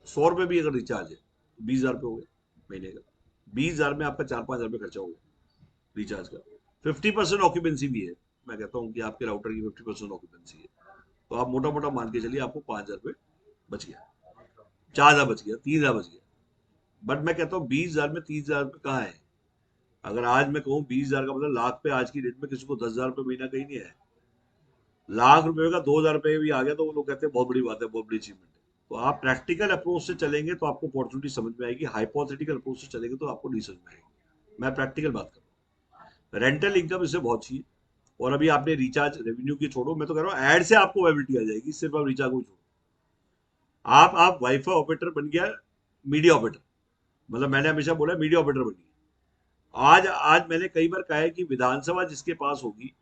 100 रुपये भी अगर रिचार्ज है तो 20,000 रुपये हो गए महीने का। 20,000 में आपका 4-5 हज़ार रुपये खर्चा हो गया रिचार्ज का। 50% ऑक्यूपेंसी भी है। मैं कहता हूँ कि आपके राउटर की 50% ऑक्यूपेंसी है, तो आप मोटा मोटा मान के चलिए आपको 5,000 रुपये बच गया, 4,000 बच गया, 3,000 बच गया। बट मैं कहता हूँ 20,000 में 30,000 रुपये कहाँ है? अगर आज मैं कहूँ 20,000 का मतलब लाख पे, आज की डेट में किसी को 10,000 रुपये महीना कहीं नहीं है। लाख रुपए का 2,000 रुपये भी आ गया तो वो लोग कहते हैं बहुत बड़ी बात है, बहुत बड़ी अचीवमेंट है। तो आप प्रैक्टिकल अप्रोच से चलेंगे तो आपको अपॉर्चुनिटी समझ में आएगी, हाइपोथेटिकल अप्रोच से चलेंगे तो आपको नहीं समझ में आएगी। मैं प्रैक्टिकल बात कर रहा हूँ। रेंटल इनकम इससे बहुत चाहिए। और अभी आपने रिचार्ज रेवेन्यू की छोड़ो, मैं तो कह रहा हूँ ऐड से आपको वाइबिलिटी आ जाएगी, सिर्फ आप रिचार्ज को छोड़ो। आप वाईफाई ऑपरेटर बन गया, मीडिया ऑपरेटर, मतलब मैंने हमेशा बोला मीडिया ऑपरेटर बनिए। आज आज मैंने कई बार कहा है कि विधानसभा जिसके पास होगी,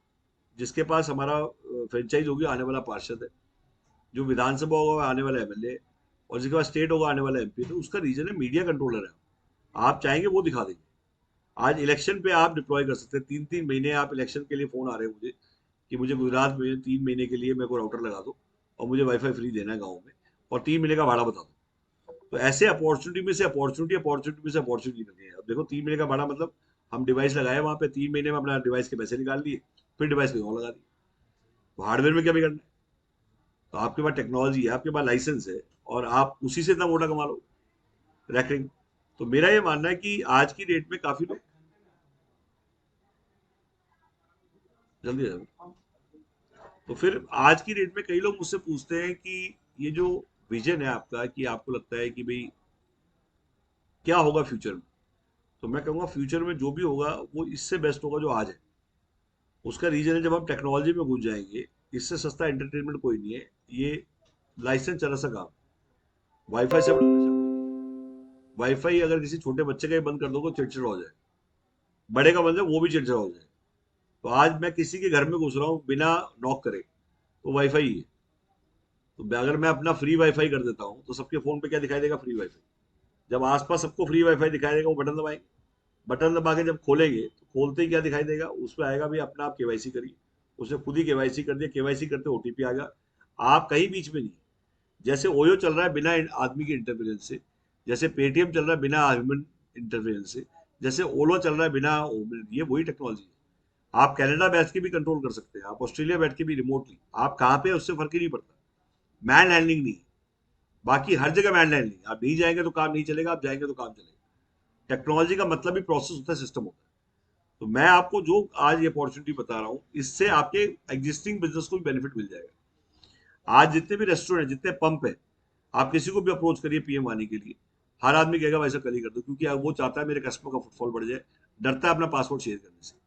जिसके पास हमारा फ्रेंचाइज होगी, आने वाला पार्षद है, जो विधानसभा होगा आने वाला एमएलए, और जिसके पास स्टेट होगा आने वाला एमपी, तो उसका रीजन है मीडिया कंट्रोलर है। आप चाहेंगे वो दिखा देंगे। आज इलेक्शन पे आप डिप्लॉय कर सकते हैं। 3-3 महीने आप इलेक्शन के लिए फोन आ रहे हैं मुझे कि मुझे गुजरात में 3 महीने के लिए मेरे को राउटर लगा दो और मुझे वाईफाई फ्री देना है गाँव में, और 3 महीने का भाड़ा बता दो। तो ऐसे अपॉर्चुनिटी में से अपॉर्चुनिटी, अपॉर्चुनिटी में से अपॉर्चुनिटी निकल गई है। अब देखो 3 महीने का भाड़ा मतलब हम डिवाइस लगाए वहां पे, 3 महीने में अपना डिवाइस के पैसे निकाल लिए, फिर डिवाइस कहीं और लगा दिए। तो हार्डवेयर में क्या बिगड़ना है? तो आपके पास टेक्नोलॉजी है, आपके पास लाइसेंस है, और आप उसी से इतना मोटा कमा लो, रैकरिंग। तो मेरा ये मानना है कि आज की डेट में काफी लोग जल्दी जल्दी, तो फिर आज की डेट में कई लोग मुझसे पूछते हैं कि ये जो विजन है आपका, कि आपको लगता है कि भाई क्या होगा फ्यूचर में, तो मैं कहूँगा फ्यूचर में जो भी होगा वो इससे बेस्ट होगा जो आज है। उसका रीजन है, जब हम टेक्नोलॉजी में घुस जाएंगे, इससे सस्ता एंटरटेनमेंट कोई नहीं है। ये लाइसेंस चला सा काम, वाईफाई से बड़ा नशा कोई नहीं। वाईफाई अगर किसी छोटे बच्चे का ही बंद कर दोगे चिड़चिड़ हो जाए, बड़े का बंद है वो भी चिड़चिड़ हो जाए। तो आज मैं किसी के घर में घुस रहा हूँ बिना नॉक करे, तो वाईफाई ही है। तो अगर मैं अपना फ्री वाईफाई कर देता हूँ तो सबके फोन पे क्या दिखाई देगा? Free wifi. जब आसपास सबको फ्री वाईफाई दिखाई देगा, वो बटन दबाएंगे। बटन दबा के जब खोलेंगे तो खोलते ही क्या दिखाई देगा? उसमें आएगा भी अपना आप केवाईसी करिए। उसने खुद ही केवाईसी कर दिया, केवाईसी करते ओटीपी आ गया। आप कहीं बीच में नहीं। जैसे ओयो चल रहा है बिना आदमी के इंटरफेरेंस से, जैसे पेटीएम चल रहा है बिना ह्यूमन इंटरफेरेंस से, जैसे ओलो चल रहा है बिना, ये वही टेक्नोलॉजी है। आप कनाडा बैठ के भी कंट्रोल कर सकते हैं, आप ऑस्ट्रेलिया बैठ के भी रिमोटली, आप कहाँ पे उससे फर्क ही नहीं पड़ता। मैन हैंडलिंग नहीं। बाकी हर जगह मैन हैंडलिंग, आप नहीं जाएंगे तो काम नहीं चलेगा, आप जाएंगे तो काम चलेगा। टेक्नोलॉजी का मतलब भी प्रोसेस होता है, सिस्टम होता है। तो मैं आपको जो आज ये अपॉर्चुनिटी बता रहा हूँ, इससे आपके एग्जिस्टिंग बिजनेस को भी बेनिफिट मिल जाएगा। आज जितने भी रेस्टोरेंट, जितने पंप है, आप किसी को भी अप्रोच करिए पीएम वानी के लिए, हर आदमी कहेगा वैसा कल ही कर दो, क्योंकि वो चाहता है मेरे कस्टमर का फुटफॉल बढ़ जाए, डरता है अपना पासवर्ड शेयर करने से।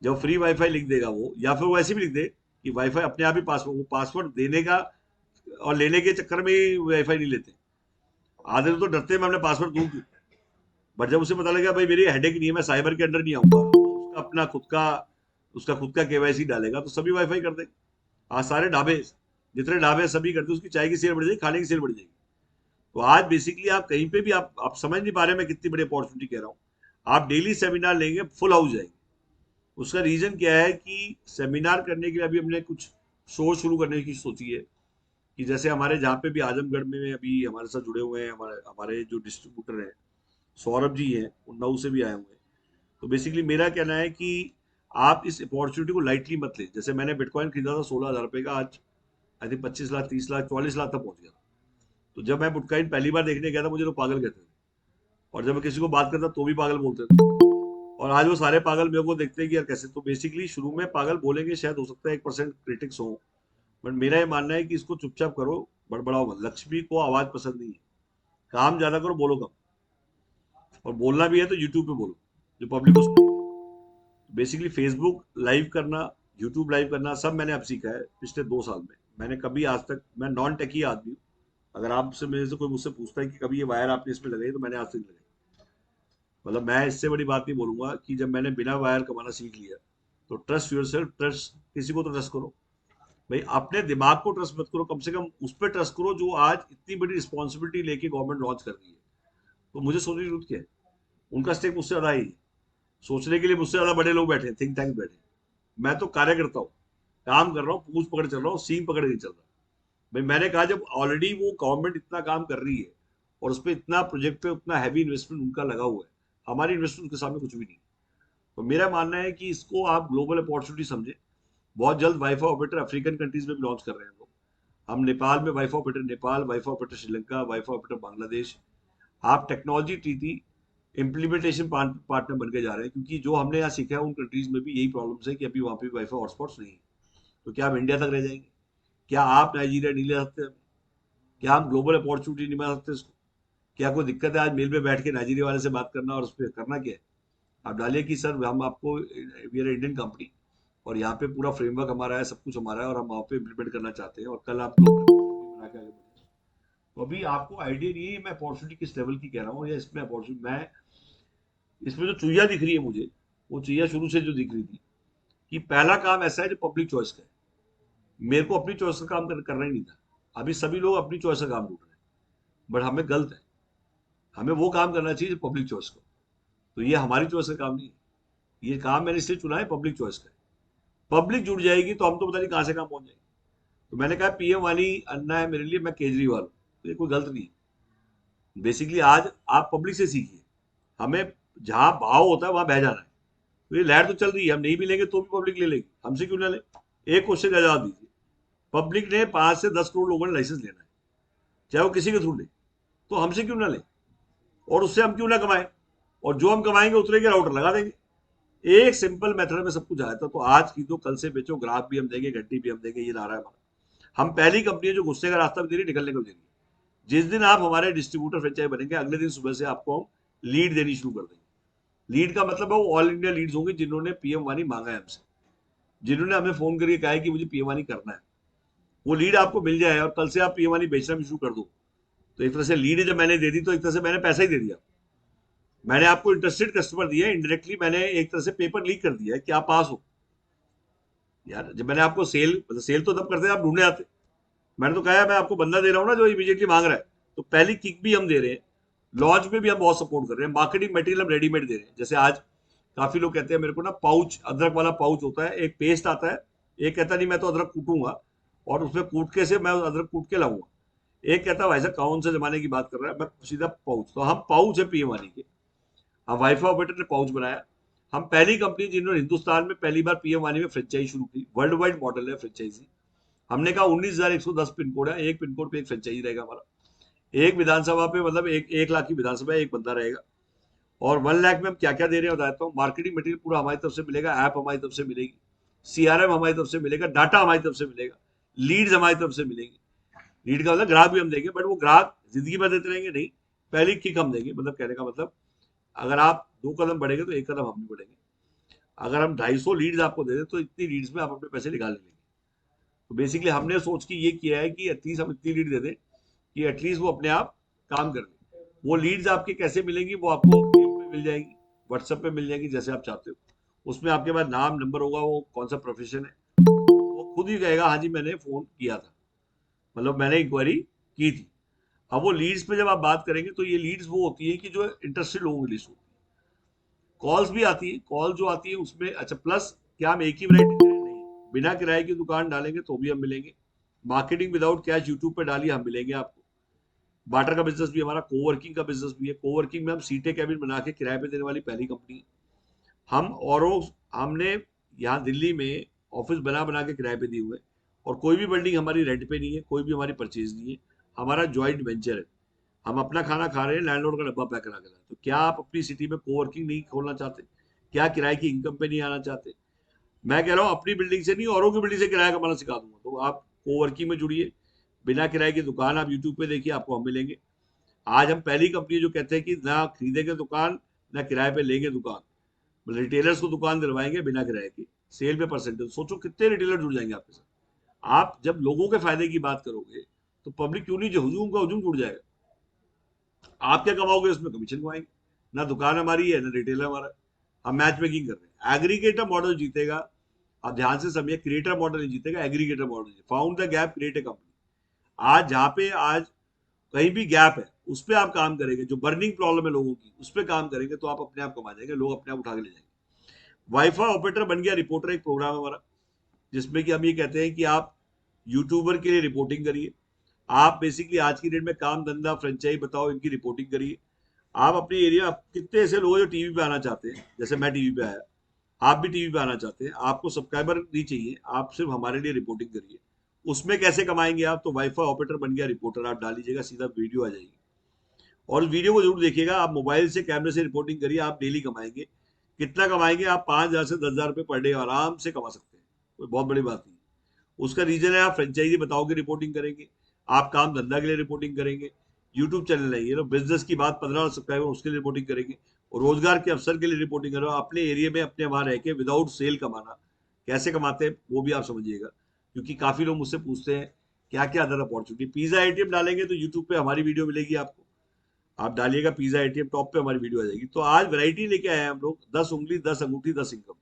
जब फ्री वाईफाई लिख देगा वो, या फिर वो ऐसे भी लिख दे कि वाईफाई अपने आप ही पासवर्ड, वो पासवर्ड देने का और लेने के चक्कर में ही वाईफाई नहीं लेते। आधे तो डरते हैं मैं अपने पासवर्ड दूं क्यों। बट जब उसे पता लगा भाई मेरी हेडेक नहीं है, मैं साइबर के अंडर नहीं आऊंगा, उसका अपना खुद का, उसका खुद का केवाईसी डालेगा, तो सभी वाईफाई कर देंगे। आज सारे ढाबे, जितने ढाबे सभी करते, उसकी चाय की सेल बढ़ जाएगी, खाने की सेल बढ़ जाएगी। तो आज बेसिकली आप कहीं पे भी, आप समझ नहीं पा रहे मैं कितनी बड़ी अपॉर्चुनिटी कह रहा हूँ। आप डेली सेमिनार लेंगे, फुल हाउस जाएंगे। उसका रीजन क्या है कि सेमिनार करने के लिए अभी हमने कुछ शो शुरू करने की सोची है। कि जैसे हमारे जहाँ पे भी आजमगढ़ में अभी हमारे साथ जुड़े हुए हैं, हमारे हमारे जो डिस्ट्रीब्यूटर हैं, सौरभ जी हैं, उन्नाव से भी आए हुए हैं। तो बेसिकली मेरा कहना है कि आप इस अपॉर्चुनिटी को लाइटली मत लें। जैसे मैंने बिटकॉइन खरीदा था 16,000 रुपए का, आज आई थिंक 25 लाख, 30 लाख, 44 लाख तक पहुंच गया। तो जब मैं बिटकॉइन पहली बार देखने गया था, मुझे तो पागल कहते थे, और जब मैं किसी को बात करता तो भी पागल बोलते थे। और आज वो सारे पागल मेरे को देखते हैं कि यार कैसे। तो बेसिकली शुरू में पागल बोलेंगे, शायद हो सकता है 1% क्रिटिक्स हो, बट मेरा ये मानना है कि इसको चुपचाप करो, बड़बड़ाओ मत। लक्ष्मी को आवाज पसंद नहीं है। काम ज्यादा करो, बोलो कम। और बोलना भी है तो यूट्यूब पे बोलो, जो पब्लिक को सुने। बेसिकली फेसबुक लाइव करना, यूट्यूब लाइव करना, सब मैंने अब सीखा है पिछले 2 साल में। मैंने कभी आज तक, मैं नॉन टेकी आदमी हूँ। अगर आपसे, मेरे से कोई मुझसे पूछता है कि कभी ये वायर आपने इसमें लगाई, तो मैंने आज तक नहीं लगाई। मतलब मैं इससे बड़ी बात नहीं बोलूंगा कि जब मैंने बिना वायर कमाना सीख लिया, तो ट्रस्ट योर सेल्फ, ट्रस्ट किसी को तो ट्रस्ट करो। भाई अपने दिमाग को ट्रस्ट मत करो, कम से कम उस पर ट्रस्ट करो जो आज इतनी बड़ी रिस्पॉन्सिबिलिटी लेके गवर्नमेंट लॉन्च कर रही है। तो मुझे सोचने की जरूरत क्या है? उनका स्टेक मुझसे ज्यादा ही है। सोचने के लिए मुझसे ज्यादा बड़े लोग बैठे हैं, थिंक टैंक बैठे हैं। मैं तो कार्य करता हूँ, काम कर रहा हूँ, पूछ पकड़ चल रहा हूँ, सीम पकड़ नहीं चल रहा। भाई मैंने कहा जब ऑलरेडी वो गवर्नमेंट इतना काम कर रही है, और उस पर इतना प्रोजेक्ट पे उतना हैवी इन्वेस्टमेंट उनका लगा हुआ है, हमारी इन्वेस्टमेंट के सामने कुछ भी नहीं। तो मेरा मानना है कि इसको आप ग्लोबल अपॉर्चुनिटी समझे। बहुत जल्द वाईफाई ऑपरेटर अफ्रीकन कंट्रीज में भी लॉन्च कर रहे हैं लोग। हम नेपाल में wifi operator Nepal, wifi operator Sri Lanka, wifi operator Bangladesh. आप टेक्नोलॉजी ट्रीटी इम्प्लीमेंटेशन पार्टनर बन के जा रहे हैं, क्योंकि जो हमने यहाँ सीखा है उन कंट्रीज में भी यही प्रॉब्लम्स है कि अभी वहाँ पे वाईफाई हॉटस्पॉट्स नहीं है। तो क्या हम इंडिया तक रह जाएंगे? क्या आप नाइजीरिया नहीं ले सकते? क्या हम ग्लोबल अपॉर्चुनिटी नहीं बना सकते इसको? क्या कोई दिक्कत है आज मेल पे बैठ के नाइजीरिया वाले से बात करना, और उस पर करना क्या है? आप डालिए कि सर हम आपको, वी आर इंडियन कंपनी, और यहाँ पे पूरा फ्रेमवर्क हमारा है, सब कुछ हमारा है, और हम वहाँ पे इम्प्लीमेंट करना चाहते हैं, और कल आप ग्लोबल अपॉर्चुनिटी बना के आगे बढ़े। तो अभी आपको आइडिया नहीं है मैं अपॉर्चुनिटी किस लेवल की कह रहा हूँ, या इसमें अपॉर्चुनिटी मैं, इसमें जो चुईया दिख रही है मुझे, वो चुईया शुरू से जो दिख रही थी कि पहला काम ऐसा है जो पब्लिक चॉइस का है। मेरे को अपनी चॉइस का काम करना ही नहीं था। अभी सभी लोग अपनी चॉइस का काम ढूंढ रहे हैं, बट हमें गलत है। हमें वो काम करना चाहिए जो पब्लिक चॉइस का। तो ये हमारी चॉइस का काम नहीं है। ये काम मैंने इसलिए चुना है, पब्लिक चॉइस का है। पब्लिक जुड़ जाएगी तो हम तो पता नहीं कहाँ से कहाँ पहुंच जाएंगे। तो मैंने कहा पीएम वाली अन्ना है मेरे लिए, मैं केजरीवाल हूँ, तो ये कोई गलत नहीं है। बेसिकली आज आप पब्लिक से सीखिए। हमें जहां भाव होता है वहां बह जाना है। तो ये लहर तो चल रही है, हम नहीं भी लेंगे तो भी पब्लिक ले लेगी, हमसे क्यों ना ले। एक क्वेश्चन का जवाब दीजिए। पब्लिक ने 5 से 10 करोड़ लोगों ने लाइसेंस लेना है, चाहे वो किसी के थ्रू ले, तो हमसे क्यों ना ले, और उससे हम क्यों ना कमाएं। और जो हम कमाएंगे उतने के राउटर लगा देंगे। एक सिंपल मेथड में सब कुछ आया था। तो आज खरीदो कल से बेचो, ग्राहक भी हम देंगे, घंटी भी हम देंगे, ये नारा है हमारा। हम पहली कंपनी है जो गुस्से का रास्ता भी दे रही, निकलने को दे रही। जिस दिन आप हमारे डिस्ट्रीब्यूटर फ्रेंचाइज बनेंगे, अगले दिन सुबह से आपको हम लीड देनी शुरू कर देंगे। लीड का मतलब है वो ऑल इंडिया लीड्स होंगे जिन्होंने पीएम वानी मांगा है हमसे, जिन्होंने हमें फोन करके कहा है कि मुझे पीएम वानी करना है। वो लीड आपको मिल जाए और कल से आप पीएम वानी बेचना भी शुरू कर दो, तो एक तरह से लीड जब मैंने दे दी तो एक तरह से मैंने पैसा ही दे दिया। मैंने आपको इंटरेस्टेड कस्टमर दिया, इनडायरेक्टली मैंने एक तरह से पेपर लीक कर दिया है कि आप पास हो। यार जब मैंने आपको सेल, मतलब सेल तो तब करते हैं आप ढूंढने आते। मैंने तो कहा है मैं आपको बंदा दे रहा हूँ ना जो इमीडिएटली मांग रहा है, तो पहली किक भी हम दे रहे हैं। लॉन्च में भी हम बहुत सपोर्ट कर रहे हैं। मार्केटिंग मटेरियल हम रेडीमेड दे रहे हैं। जैसे आज काफी लोग कहते हैं मेरे को ना, पाउच अदरक वाला पाउच होता है, एक पेस्ट आता है, एक कहता नहीं मैं तो अदरक कूटूंगा और उसमें कूट के से मैं अदरक कूट के लाऊंगा। एक कहता है भाई साहब कौन से जमाने की बात कर रहा है, मैं सीधा पाउच। तो हम पाउच है पीएम वानी के। हम वाईफाई ऑपरेटर ने पाउच बनाया। हम पहली कंपनी जिन्होंने हिंदुस्तान में पहली बार पीएम वानी में फ्रेंचाइजी शुरू की, वर्ल्ड वाइड मॉडल है फ्रेंचाइजी। हमने कहा 19,110 पिन कोड है, एक पिन कोड पे एक फ्रेंचाइजी रहेगा हमारा। एक विधानसभा पे, मतलब एक लाख की विधानसभा है, एक बंदा रहेगा। और 1 लाख में हम क्या क्या दे रहे हैं बताता हूँ। मार्केटिंग मटेरियल पूरा हमारी तरफ से मिलेगा, ऐप हमारी तरफ से मिलेगी, सीआरएम हमारी तरफ से मिलेगा, डाटा हमारी तरफ से मिलेगा, लीड्स हमारी तरफ से मिलेगी। लीड का मतलब ग्राहक भी हम देंगे, बट वो ग्राहक जिंदगी भर देते रहेंगे नहीं, पहली किक हम देंगे। मतलब कहने का मतलब, अगर आप 2 कदम बढ़ेंगे तो 1 कदम हम भी बढ़ेंगे। अगर हम 250 लीड्स आपको दे दें तो इतनी लीड्स में आप अपने पैसे निकाल लेंगे। तो बेसिकली हमने सोच के ये किया है कि एटलीस्ट हम इतनी लीड दे दें कि एटलीस्ट वो अपने आप काम कर ले। वो लीड्स आपके कैसे मिलेंगी, वो आपको मेल पे मिल जाएंगी, व्हाट्सएप पे मिल जाएंगी, जैसे आप चाहते हो। उसमें आपके पास नाम नंबर होगा, वो कौन सा प्रोफेशन है, वो खुद ही कहेगा हाँ जी मैंने फोन किया था, मतलब मैंने इंक्वायरी की थी। अब वो लीड्स पे जब आप बात करेंगे तो ये लीड्स वो होती है कि जो इंटरेस्टेड लोगों की लिस्ट होती है। कॉल्स भी आती है, कॉल जो आती है उसमें अच्छा प्लस, क्या हम एक ही वैरायटी दे रहे हैं? नहीं, बिना किराए की दुकान डालेंगे तो भी हम मिलेंगे। मार्केटिंग विदाउट कैश यूट्यूब पे डालिए, हम मिलेंगे आपको। बाटर का बिजनेस भी हमारा, कोवर्किंग का बिजनेस भी है। कोवर्किंग में हम सीटे कैबिन बना के किराए पे देने वाली पहली कंपनी है। हम औरों, हमने यहाँ दिल्ली में ऑफिस बना बना के किराए पे दिए हुए हैं। और कोई भी बिल्डिंग हमारी रेंट पे नहीं है, कोई भी हमारी परचेज नहीं है। हमारा ज्वाइंट वेंचर है। हम अपना खाना खा रहे हैं, लैंडलॉर्ड का डब्बा पैक करा के लाए। तो क्या आप अपनी सिटी में कोवर्किंग नहीं खोलना चाहते? क्या किराए की इनकम पे नहीं आना चाहते? मैं कह रहा हूँ अपनी बिल्डिंग से नहीं, औरों की बिल्डिंग से किराया कमाना सिखा दूंगा। तो आप कोवर्किंग में जुड़िए, बिना किराए की दुकान आप यूट्यूब पे देखिए, आपको हम मिलेंगे। आज हम पहली कंपनी जो कहते हैं कि ना खरीदेंगे दुकान, ना किराए पे लेंगे दुकान। रिटेलर्स को दुकान दिलवाएंगे बिना किराए की, सेल पे परसेंटेज। सोचो कितने रिटेलर जुड़ जाएंगे आपके साथ। आप जब लोगों के फायदे की बात करोगे तो पब्लिक क्यों नहीं, जो हुजूम का हुजूम जुड़ जाएगा। आप क्या कमाओगे उसमें? कमीशन कमाएंगे। ना दुकान हमारी है ना रिटेलर हमारा है। हम मैच मेकिंग कर रहे हैं। एग्रीगेटर मॉडल जीतेगा। आप ध्यान से समझिए, क्रिएटर मॉडल नहीं जीतेगा, aggregator model. Found the gap, create a company. आज जहाँ पे आज कहीं भी गैप है उस पर आप काम करेंगे, जो बर्निंग प्रॉब्लम है लोगों की उस पर काम करेंगे तो आप अपने आप कमा जाएंगे, लोग अपने आप उठा के ले जाएंगे। वाईफाई ऑपरेटर बन गया रिपोर्टर, एक प्रोग्राम है हमारा, जिसमें कि हम ये कहते हैं कि आप यूट्यूबर के लिए रिपोर्टिंग करिए। आप बेसिकली आज की डेट में काम धंधा फ्रेंचाइज बताओ, इनकी रिपोर्टिंग करिए। आप अपने एरिया, कितने ऐसे लोग हैं जो टीवी पे आना चाहते हैं, जैसे मैं टीवी पे आया, आप भी टीवी पे आना चाहते हैं, आपको सब्सक्राइबर नहीं चाहिए, आप सिर्फ हमारे लिए रिपोर्टिंग करिए। उसमें कैसे कमाएंगे आप? तो वाईफाई ऑपरेटर बन गया रिपोर्टर, आप डाल लीजिएगा, सीधा वीडियो आ जाएगी। और वीडियो को जरूर देखिएगा। आप मोबाइल से कैमरे से रिपोर्टिंग करिए, आप डेली कमाएंगे। कितना कमाएंगे आप? 5,000 से 10,000 रुपये पर डे आराम से कमा सकते हैं, कोई बहुत बड़ी बात नहीं। उसका रीजन है, आप फ्रेंचाइजी बताओगे रिपोर्टिंग करेंगे, आप काम धंधा के लिए रिपोर्टिंग करेंगे, यूट्यूब चैनल है ये लो, बिजनेस की बात 15 सब्सक्राइबर उसके लिए रिपोर्टिंग करेंगे, और रोजगार के अवसर के लिए रिपोर्टिंग करो। अपने एरिया में अपने वहां रह के विदाउट सेल कमाना, कैसे कमाते हैं वो भी आप समझिएगा। क्योंकि काफी लोग मुझसे पूछते हैं क्या क्या अदर अपॉर्चुनिटी। पिज्जा एटीएम डालेंगे तो यूट्यूब पे हमारी वीडियो मिलेगी आपको। आप डालिएगा पिज्जा एटीएम, टॉप पे हमारी वीडियो आ जाएगी। तो आज वैरायटी लेके आए हैं हम लोग, 10 उंगली 10 अंगूठी 10 इनकम।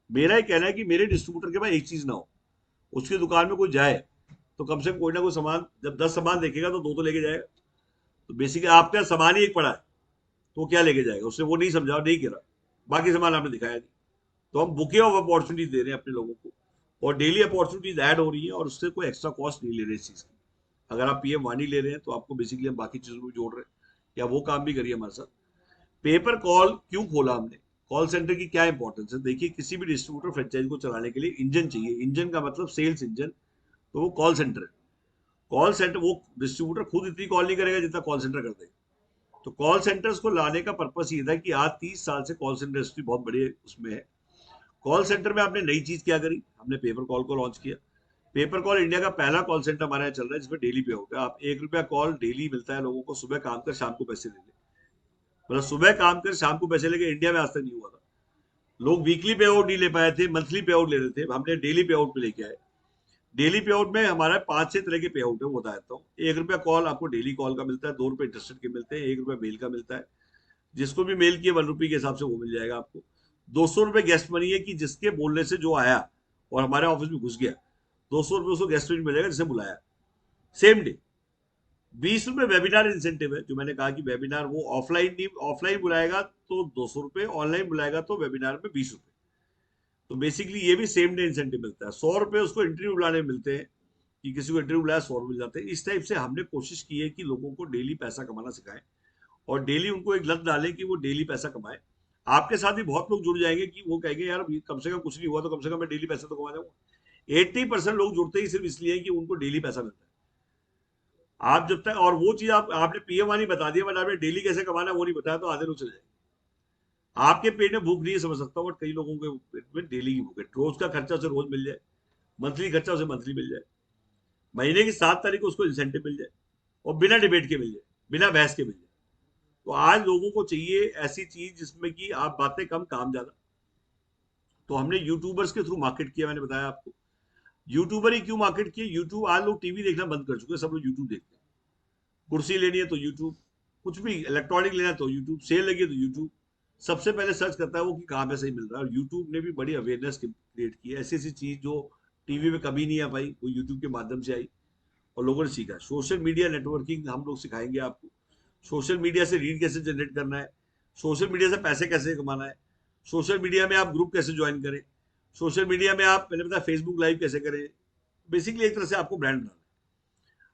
मेरा ही कहना है कि मेरे डिस्ट्रीब्यूटर के पास एक चीज ना हो, उसकी दुकान में कोई जाए तो कम से कम कोई ना कोई सामान, जब 10 सामान देखेगा तो 2 तो लेके जाएगा। तो बेसिकली आपका सामान ही एक पड़ा है, तो वो क्या लेके जाएगा? उसने वो नहीं समझा, नहीं करा, बाकी सामान आपने दिखाया नहीं। तो हम बुके ऑफ अपॉर्चुनिटी दे रहे हैं अपने लोगों को, और डेली अपॉर्चुनिटीज ऐड हो रही है, और उससे कोई एक्स्ट्रा कॉस्ट नहीं ले रहे इस चीज की। अगर आप पीएम वानी ले रहे हैं तो आपको बेसिकली हम बाकी चीजों को भी जोड़ रहे हैं, या वो काम भी करिए हमारे साथ। पेपर कॉल क्यों खोला हमने? कॉल सेंटर की क्या इंपॉर्टेंस है? देखिए, किसी भी डिस्ट्रीब्यूटर फ्रेंचाइज को चलाने के लिए इंजन चाहिए। इंजन का मतलब सेल्स इंजन, तो वो कॉल सेंटर है। कॉल सेंटर, वो डिस्ट्रीब्यूटर खुद इतनी कॉल नहीं करेगा जितना कॉल सेंटर कर देगा। तो कॉल सेंटर्स को लाने का पर्पस ये था कि आज 30 साल से कॉल सेंटर इंडस्ट्री बहुत बड़ी उसमें है। कॉल सेंटर में आपने नई चीज क्या करी, हमने पेपर कॉल को लॉन्च किया। पेपर कॉल इंडिया का पहला कॉल सेंटर हमारे यहाँ चल रहा है जिसमें डेली पे आउट है। आप 1 रुपया कॉल डेली मिलता है लोगों को, सुबह काम कर शाम को पैसे ले ले, मतलब सुबह काम कर शाम को पैसे लेके, इंडिया में आज तक नहीं हुआ था। लोग वीकली पे आउट नहीं ले पाए थे, मंथली पे आउट ले रहे थे, हमने डेली पे आउट पे लेके आए। डेली पे आउट में हमारा 5-6 तरह के पे आउट है, वो बता देता हूँ। 1 रुपया कॉल आपको डेली कॉल का मिलता है, 2 रुपए इंटरेस्टेड के मिलते हैं, 1 रुपया मेल का मिलता है। जिसको भी मेल किए 1 रुपये के हिसाब से वो मिल जाएगा आपको। 200 रुपये गेस्ट मनी है कि जिसके बोलने से जो आया और हमारे ऑफिस में घुस गया, 200 रुपये उसको गेस्ट मनी मिलेगा जिसे बुलाया सेम डे। 20 रुपये वेबिनार इंसेंटिव है, जो मैंने कहा कि वेबिनार वो ऑफलाइन नहीं, ऑफलाइन बुलाएगा तो 200 रुपये, ऑनलाइन बुलाएगा तो वेबिनार में 20 रुपये। तो बेसिकली ये भी सेम डे इंसेंटिव मिलता है। 100 रुपये उसको इंटरव्यू बुलाने में मिलते हैं कि किसी को इंटरव्यू बुलाया 100 मिल जाते हैं। इस टाइप से हमने कोशिश की है कि लोगों को डेली पैसा कमाना सिखाएं और डेली उनको एक लत डालें कि वो डेली पैसा कमाए। आपके साथ भी बहुत लोग जुड़ जाएंगे कि वो कहेंगे यार कम से कम कुछ नहीं हुआ तो कम से कम मैं डेली पैसा तो कमा जाऊंगा। 80% लोग जुड़ते ही सिर्फ इसलिए कि उनको डेली पैसा मिलता है। आप जब तक, और वो चीज आपने पीएम वाली बता दिया, बट आपने डेली कैसे कमाना वो नहीं बताया तो आधे लोग चले जाएंगे। आपके पेट में भूख नहीं है समझ सकता हूँ, बट कई लोगों के पेट में डेली की भूख है। रोज का खर्चा उसे रोज मिल जाए, मंथली खर्चा उसे मंथली मिल जाए, महीने की 7 तारीख को उसको इंसेंटिव मिल जाए और बिना डिबेट के मिल जाए, बिना बहस के मिल जाए। तो आज लोगों को चाहिए ऐसी चीज जिसमें कि आप बातें कम काम ज्यादा। तो हमने यूट्यूबर्स के थ्रू मार्केट किया, मैंने बताया आपको। यूट्यूबर ही क्यों मार्केट किए, यूट्यूब आज लोग टीवी देखना बंद कर चुके हैं, सब लोग यूट्यूब देखते हैं। कुर्सी लेनी है तो यूट्यूब, कुछ भी इलेक्ट्रॉनिक लेना है तो यूट्यूब, सेल लगी है तो यूट्यूब। सबसे पहले सर्च करता है वो कि कहाँ पे सही मिल रहा है। और यूट्यूब ने भी बड़ी अवेयरनेस क्रिएट की है, ऐसी ऐसी चीज जो टीवी में कभी नहीं आ पाई वो यूट्यूब के माध्यम से आई और लोगों ने सीखा। सोशल मीडिया नेटवर्किंग हम लोग सिखाएंगे आपको। सोशल मीडिया से रीड कैसे जनरेट करना है, सोशल मीडिया से पैसे कैसे कमाना है, सोशल मीडिया में आप ग्रुप कैसे ज्वाइन करें, सोशल मीडिया में आप, मैंने बताया फेसबुक लाइव कैसे करें। बेसिकली एक तरह से आपको ब्रांड बनाना है।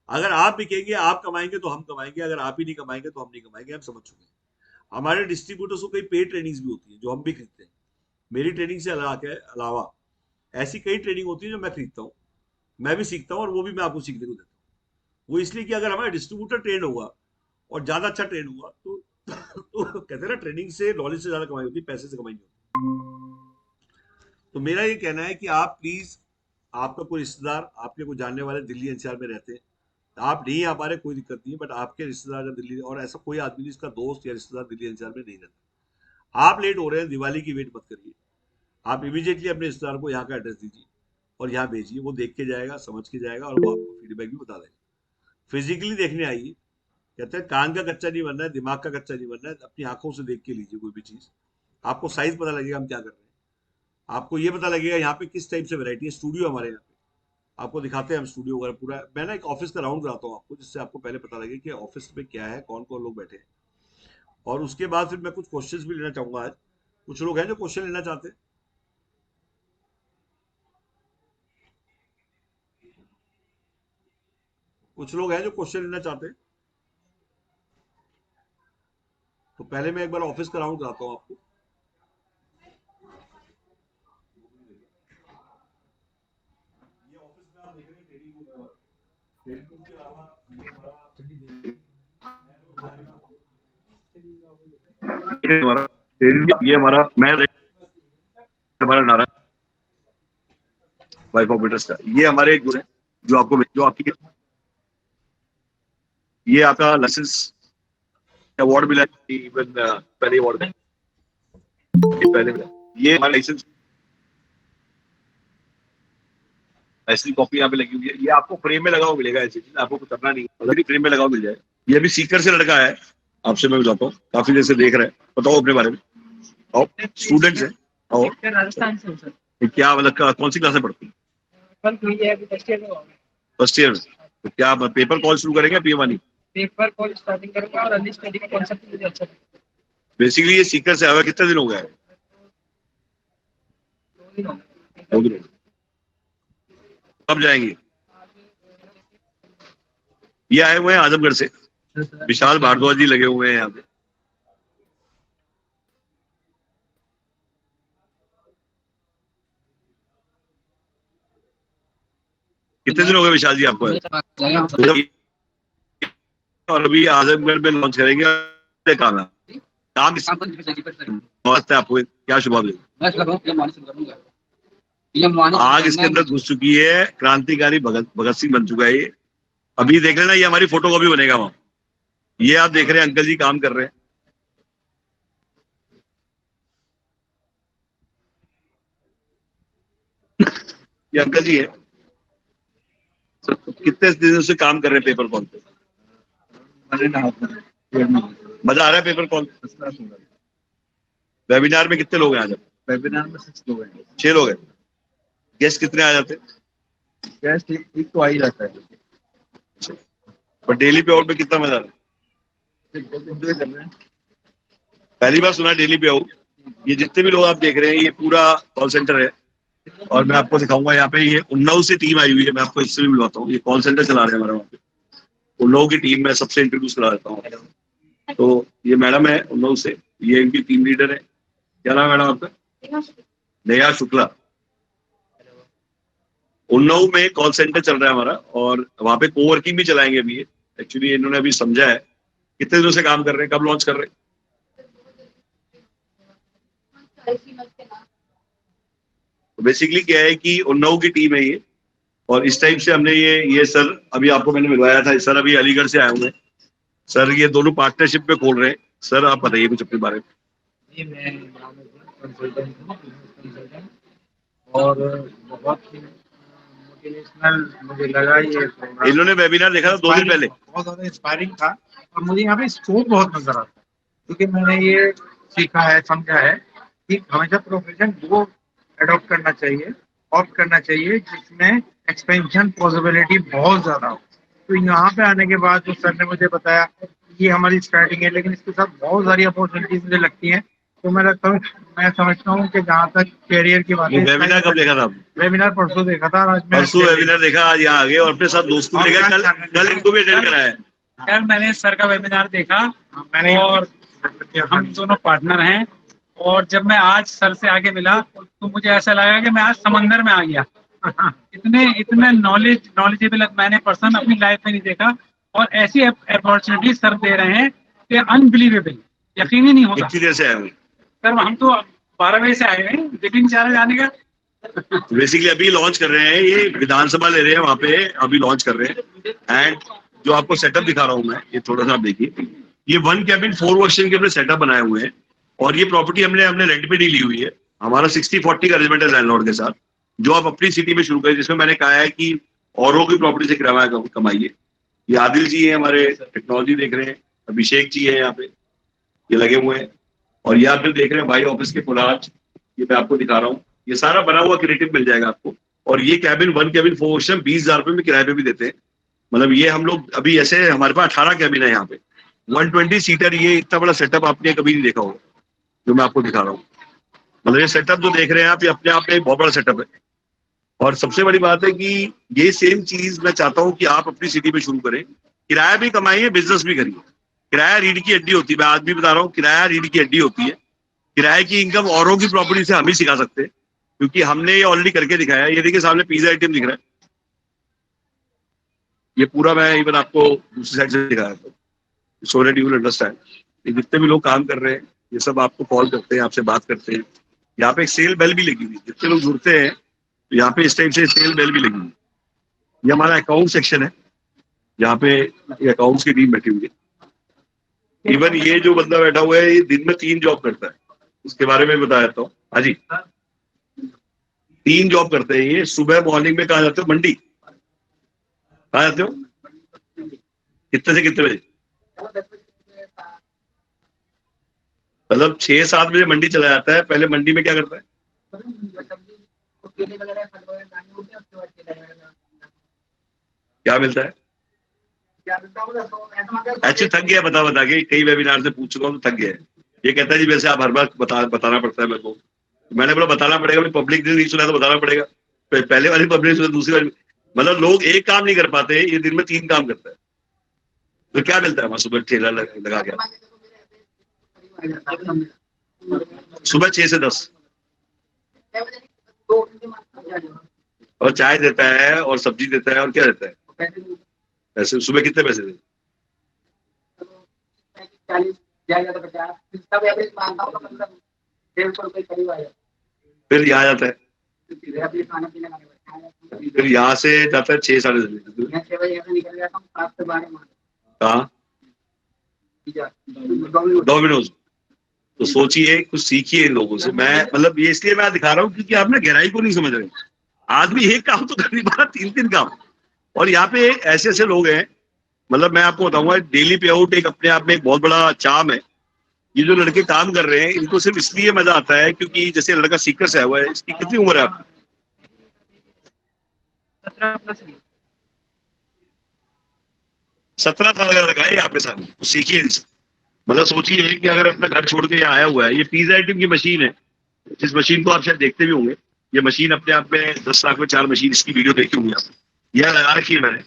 अगर आप बिकेंगे, आप कमाएंगे तो हम कमाएंगे, अगर आप ही नहीं कमाएंगे तो हम नहीं कमाएंगे, हम समझ चुके हैं। हमारे डिस्ट्रीब्यूटर्स को कई पेड ट्रेनिंग्स भी होती है जो हम भी खरीदते हैं। मेरी ट्रेनिंग से अलावा ऐसी कई ट्रेनिंग होती है जो मैं खरीदता हूँ, मैं भी सीखता हूँ और वो भी मैं आपको सीखने को देता हूँ। वो इसलिए कि अगर हमारा डिस्ट्रीब्यूटर ट्रेन होगा और ज्यादा अच्छा ट्रेन हुआ तो कहते हैं ना, ट्रेनिंग से, नॉलेज से ज्यादा कमाई होती है, पैसे से कमाई नहीं होती। तो मेरा ये कहना है कि आप प्लीज, आपका कोई रिश्तेदार, आपके कोई जानने वाले दिल्ली एनसीआर में रहते हैं, आप नहीं आ पा रहे कोई दिक्कत नहीं है, बट आपके रिश्तेदार अगर दिल्ली, और ऐसा कोई आदमी जिसका दोस्त या रिश्तेदार दिल्ली एनसीआर में नहीं रहता, आप लेट हो रहे हैं, दिवाली की वेट मत करिए। आप इमीडिएटली अपने रिश्तेदार को यहाँ का एड्रेस दीजिए और यहाँ भेजिए, वो देख के जाएगा, समझ के जाएगा और वो आपको फीडबैक भी बता देगा। फिजिकली देखने आइए। कहते हैं कान का कच्चा नहीं बनना है, दिमाग का कच्चा नहीं बनना है, अपनी आंखों से देख के लीजिए कोई भी चीज। आपको साइज पता लगेगा हम क्या कर रहे हैं, आपको ये पता लगेगा यहाँ पे किस टाइप से वैरायटी है। स्टूडियो हमारे यहाँ पे आपको दिखाते हैं हम, स्टूडियो वगैरह पूरा। मैं ना एक ऑफिस का राउंड कराता हूँ आपको, जिससे आपको पहले पता लगे कि ऑफिस में क्या है, कौन कौन लोग बैठे हैं। और उसके बाद फिर मैं कुछ क्वेश्चंस भी लेना चाहूंगा आज। कुछ लोग हैं जो क्वेश्चन लेना चाहते हैं। कुछ लोग हैं जो क्वेश्चन लेना चाहते हैं। तो पहले मैं एक बार ऑफिस का राउंड कराता हूँ आपको। ये ऑफिस में आप देख रहे हैं ट्रेनिंग रूम, ट्रेनिंग रूम के अलावा ये हमारा मैं हमारा नारा वाइफ ऑफ बिल्डर्स का, ये हमारे एक गुरु है जो आपको, जो आपकी, ये आपका लाइसेंस अवार्ड मिला, इवन पहले अवार्ड पहले मिला। ये हमारा लाइसेंस, ऐसी कॉपी यहाँ पे लगी हुई है। ये आपको फ्रेम में लगा हुआ मिलेगा, ऐसी चीज आपको कुछ करना नहीं, अगर फ्रेम में लगा हुआ मिल जाए। ये भी सीकर से लड़का है, आपसे मैं बताता हूँ, काफी देर से देख रहे हैं। बताओ अपने बारे में। और स्टूडेंट्स है और राजस्थान से सर। क्या मतलब कौन सी क्लास में पढ़ती है? First year. तो क्या पेपर कॉल शुरू करेंगे पीएम वाली? पेपर कॉल स्टार्टिंग करूंगा और अर्ली स्टडी का कांसेप्ट मुझे अच्छा लगता है। बेसिकली ये सीकर से आया हुआ कितने दिन हो गए? 2 दिन। कब जाएंगे? ये आए हुए हैं आजमगढ़ से, विशाल भारद्वाज जी लगे हुए हैं यहाँ पे। कितने दिन हो गए विशाल जी आपको? और अभी आजमगढ़ में लॉन्च करेंगे कहाँ? काम नमस्ते आपको, क्या शुभ आग इसके अंदर घुस चुकी है, क्रांतिकारी भगत भगत सिंह बन चुका है ये। अभी देख लेना, ये हमारी फोटो कॉपी बनेगा वहां। ये आप देख रहे हैं अंकल जी काम कर रहे हैं। ये अंकल जी है, कितने दिनों से काम कर रहे हैं पेपर कॉल पे। मजा आ रहा है पेपर कॉल। वेबिनार में कितने लोग हैं आज? वेबिनार में 6 लोग हैं। 6 लोग हैं। गेस्ट कितने आ जाते हैं? गेस्ट एक तो आ ही जाता है। पर डेली पे आउट में कितना मजा आ रहा है? एंजॉय कर रहे हैं। पहली बार सुना डेली पे आउट। ये जितने भी लोग आप देख रहे हैं, ये पूरा कॉल सेंटर है। और मैं आपको दिखाऊंगा, यहाँ पे ये उन्नाव से टीम आई हुई है। मैं आपको इससे भी मिलवाता हूँ। ये कॉल सेंटर चला रहे हैं हमारे वहाँ पे। उन्नाव की टीम में सबसे इंट्रोड्यूस करा देता हूँ। तो ये मैडम है उन्नाव से, ये इनकी टीम लीडर है। क्या नाम है मैडम आपका? नेहा शुक्ला। उन्नाव में कॉल सेंटर चल रहा है हमारा, और वहाँ पे कोवर्किंग भी चलाएंगे अभी। ये एक्चुअली इन्होंने अभी समझा है। कितने दिनों से काम कर रहे हैं, कब लॉन्च कर रहे हैं? बेसिकली क्या है कि उन्नाव की टीम है ये, और इस टाइम से हमने ये सर अभी आपको मैंने मिलवाया था। सर अभी अलीगढ़ से आए हुए हैं। सर ये दोनों पार्टनरशिप पे खोल रहे हैं। सर आप बताइए कुछ अपने बारे में। जी, मैं कंसल्टेंट हूँ, कंसल्टेंट, और बहुत ही मोटिवेशनल मुझे लगा ये प्रोग्राम। इन्होंने वेबिनार देखा था 2 दिन पहले। बहुत ज्यादा इंस्पायरिंग था, और मुझे यहाँ पे स्कोप बहुत नजर आता है, क्योंकि मैंने ये सीखा है, समझा है कि हमेशा प्रोफेशन वो अडॉप्ट करना चाहिए, ऑप्ट करना चाहिए जिसमें एक्सपेंशन पॉसिबिलिटी बहुत ज्यादा हो। तो यहाँ पे आने के बाद जो सर ने मुझे बताया, ये हमारी स्टार्टिंग है, लेकिन इसके साथ बहुत सारी अपॉर्चुनिटीज मुझे लगती हैं। तो मैं समझता हूँ कि जहाँ तक कैरियर की बात है। वेबिनार कब देखा था? वेबिनार परसों देखा था, आज मैं परसों वेबिनार देखा, आज यहाँ आ गए, और अपने साथ दोस्तों को लेकर कल इनको भी अटेंड कराया है। यार मैंने सर का वेबिनार देखा, और हम दोनों पार्टनर हैं। और जब मैं आज सर से आगे मिला तो मुझे ऐसा लगा कि मैं आज समंदर में आ गया। इतने इतने नॉलेजेबल मैंने पर्सन अपनी लाइफ में नहीं देखा, और ऐसी अपॉर्चुनिटी सर दे रहे हैं कि अनबिलीवेबल, यकीन ही नहीं होता। कितनी देर से आए हुए? सर हम तो 12 बजे से आए हैं, लेकिन चाह रहे जाने का। बेसिकली अभी लॉन्च कर रहे हैं, ये विधानसभा ले रहे हैं वहां पे, अभी लॉन्च कर रहे हैं। एंड जो आपको सेटअप दिखा रहा हूँ मैं, ये थोड़ा सा आप देखिए। ये 1 कैबिन 4 वर्कस्टेशन के अपने सेटअप बनाए हुए हैं, और ये प्रॉपर्टी हमने रेंट पे डी ली हुई है। हमारा 60-40 का अरेंजमेंट है लैंडलॉर्ड के साथ, जो आप अपनी सिटी में शुरू करें, जिसमें मैंने कहा है कि औरों की प्रॉपर्टी से किराया कमाइए। ये आदिल जी है हमारे, टेक्नोलॉजी देख रहे हैं। अभिषेक जी है यहाँ पे, ये लगे हुए हैं। और ये आप जो देख रहे हैं भाई ऑफिस के पुलाज, ये मैं आपको दिखा रहा हूँ। ये सारा बना हुआ क्रिएटिव मिल जाएगा आपको। और ये कैबिन 1 कैबिन 4 वर्कस्टेशन 20,000 रुपए में किराए पे भी देते हैं। मतलब ये हम लोग अभी ऐसे, हमारे पास 18 कैबिन है यहाँ पे, 120 सीटर। ये इतना बड़ा सेटअप आपने कभी नहीं देखा होगा, जो मैं आपको दिखा रहा हूँ। मतलब ये सेटअप जो देख रहे हैं आप, ये अपने आप में एक बहुत बड़ा सेटअप है। और सबसे बड़ी बात है कि ये सेम चीज मैं चाहता हूँ कि आप अपनी सिटी में शुरू करें। किराया भी कमाइए, बिजनेस भी करिए। किराया रीढ़ की हड्डी होती है, मैं आज भी बता रहा हूँ, किराया रीढ़ की हड्डी होती है। किराए की इनकम औरों की प्रॉपर्टी से हम ही सिखा सकते हैं, क्योंकि हमने ये ऑलरेडी करके दिखाया है। ये देखिए सामने पिज्जा आइटम दिख रहा है, ये पूरा मैं इवन आपको दूसरी साइड से दिखाया था, so that you will understand. ये जितने भी लोग काम कर रहे हैं, ये सब आपको कॉल करते हैं, आपसे बात करते हैं। यहाँ पे एक सेल बेल भी लगी हुई है, जितने लोग जुड़ते हैं तो यहाँ पे इस टाइप से सेल बेल भी लगी हुई है। ये हमारा अकाउंट सेक्शन है, यहाँ पे अकाउंट्स की टीम बैठी हुई है। इवन ये जो बंदा बैठा हुआ है, ये दिन में 3 जॉब करता है, उसके बारे में बता देता हूँ। हाँ जी, 3 जॉब करते हैं ये। सुबह मॉर्निंग में कहाँ जाते हो? मंडी। कहाँ जाते हो? कितने से कितने बजे? मतलब 6-7 बजे मंडी चला जाता है। पहले मंडी में क्या करता है? क्या मिलता है? अच्छा, थक गया बता बता के, कई वेबिनार से पूछ चुका हूँ तो थक गया है। ये कहता है जी वैसे आप हर बार बताना पड़ता है मेरे को। मैंने बोला बताना पड़ेगा, पब्लिक ने नहीं सुना तो बताना पड़ेगा। पहले वाली पब्लिक सुना, दूसरी वाली। मतलब लोग एक काम नहीं कर पाते, ये दिन में 3 काम करता है। तो क्या मिलता है वहां सुबह ठेला लगा के? सुबह 6 से 10, और चाय देता है, और सब्जी देता है, और क्या देता है? पैसे सुबह कितने पैसे देते? फिर यहाँ जाता है, फिर यहाँ से जाता है 6 साढ़े 6 कहाँ? डोमिनोज। तो सोचिए, कुछ सीखिए इन लोगों से। मैं मतलब ये इसलिए मैं दिखा रहा हूँ क्योंकि आप ना गहराई को नहीं समझ रहे। आदमी एक काम तो कर नहीं पा रहा, 3 काम। और यहाँ पे ऐसे ऐसे लोग हैं, मतलब मैं आपको बताऊंगा, डेली पे आउट एक अपने आप में एक बहुत बड़ा चार्म है। ये जो लड़के काम कर रहे हैं, इनको सिर्फ इसलिए मजा आता है क्योंकि जैसे लड़का सीकर से आया हुआ है। इसकी कितनी उम्र है आपकी? 17 साल का लड़का है यहाँ पे सामने। तो सीखिए इनसे। मतलब सोचिए कि अगर अपना घर छोड़ के यहाँ आया हुआ है, ये पिज्जा आइटम की मशीन है, जिस मशीन को आप शायद देखते भी होंगे। ये मशीन अपने आप में 10 लाख में 4 मशीन, इसकी वीडियो देखी होंगी आप। यह लगा रखी है मैंने।